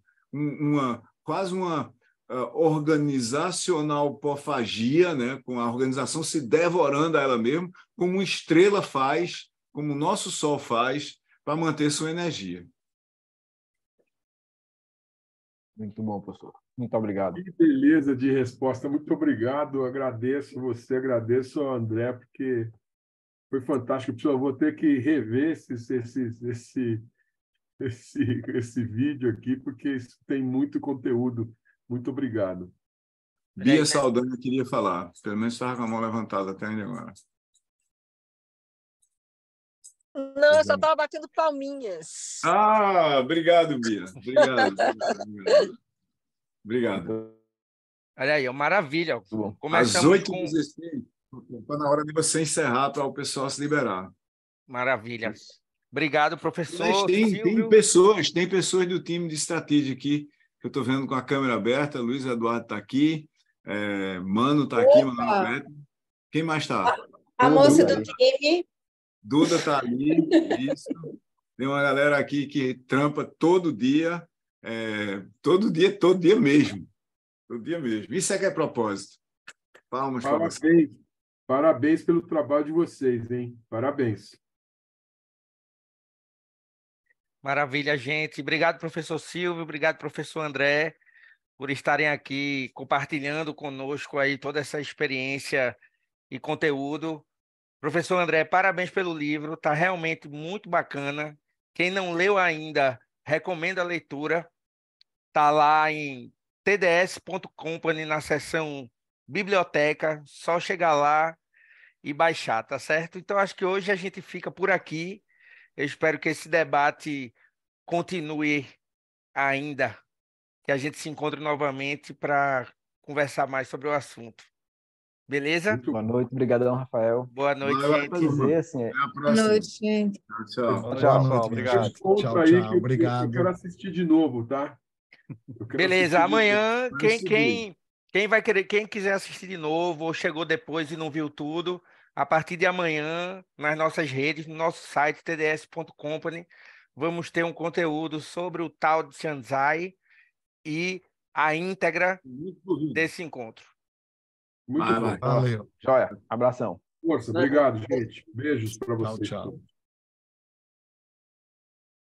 [SPEAKER 1] quase uma organizacional-pofagia, né? Com a organização se devorando a ela mesma, como uma estrela faz, como o nosso Sol faz, para manter sua energia.
[SPEAKER 3] Muito bom, professor. Muito obrigado.
[SPEAKER 8] Que beleza de resposta. Muito obrigado. Agradeço você, agradeço ao André, porque foi fantástico. Pessoal, vou ter que rever esse vídeo aqui, porque isso tem muito conteúdo. Muito obrigado.
[SPEAKER 1] Bia Saldanha queria falar. Pelo menos estava com a mão levantada até agora.
[SPEAKER 6] Não, eu só estava batendo palminhas.
[SPEAKER 1] Ah, obrigado, Bia. Obrigado.
[SPEAKER 2] Olha aí, maravilha.
[SPEAKER 3] Bom.
[SPEAKER 1] Às 8h16, está na hora de você encerrar para o pessoal se liberar.
[SPEAKER 2] Maravilha. Obrigado, professor.
[SPEAKER 1] Mas tem pessoas do time de estratégia aqui, que eu estou vendo com a câmera aberta. Luiz Eduardo está aqui, Mano está aqui, Mano Beto. Quem mais está?
[SPEAKER 9] A moça do time.
[SPEAKER 1] Duda está ali, isso. Tem uma galera aqui que trampa todo dia mesmo. Todo dia mesmo. Isso é que é propósito. Palmas para vocês.
[SPEAKER 8] Parabéns pelo trabalho de vocês, hein? Parabéns.
[SPEAKER 2] Maravilha, gente. Obrigado, professor Silvio. Obrigado, professor André, por estarem aqui compartilhando conosco aí toda essa experiência e conteúdo. Professor André, parabéns pelo livro. Está realmente muito bacana. Quem não leu ainda, recomendo a leitura. Está lá em tds.company, na seção biblioteca. Só chegar lá e baixar, tá certo? Então, acho que hoje a gente fica por aqui. Eu espero que esse debate continue ainda, que a gente se encontre novamente para conversar mais sobre o assunto. Beleza?
[SPEAKER 3] Boa noite, obrigadão, Rafael.
[SPEAKER 2] Boa noite, gente.
[SPEAKER 3] Dizer, assim,
[SPEAKER 9] Boa noite, gente.
[SPEAKER 1] Tchau.
[SPEAKER 3] Tchau,
[SPEAKER 4] noite,
[SPEAKER 3] obrigado.
[SPEAKER 4] Tchau, obrigado.
[SPEAKER 8] Eu quero assistir de novo, tá?
[SPEAKER 2] Beleza, amanhã, quem quiser assistir de novo ou chegou depois e não viu tudo, a partir de amanhã, nas nossas redes, no nosso site tds.company, vamos ter um conteúdo sobre o Tao de Chiang e a íntegra desse encontro.
[SPEAKER 8] Muito bom.
[SPEAKER 4] Valeu.
[SPEAKER 3] Joia, abração.
[SPEAKER 8] Força, obrigado, gente. Beijos para vocês.
[SPEAKER 4] Tchau.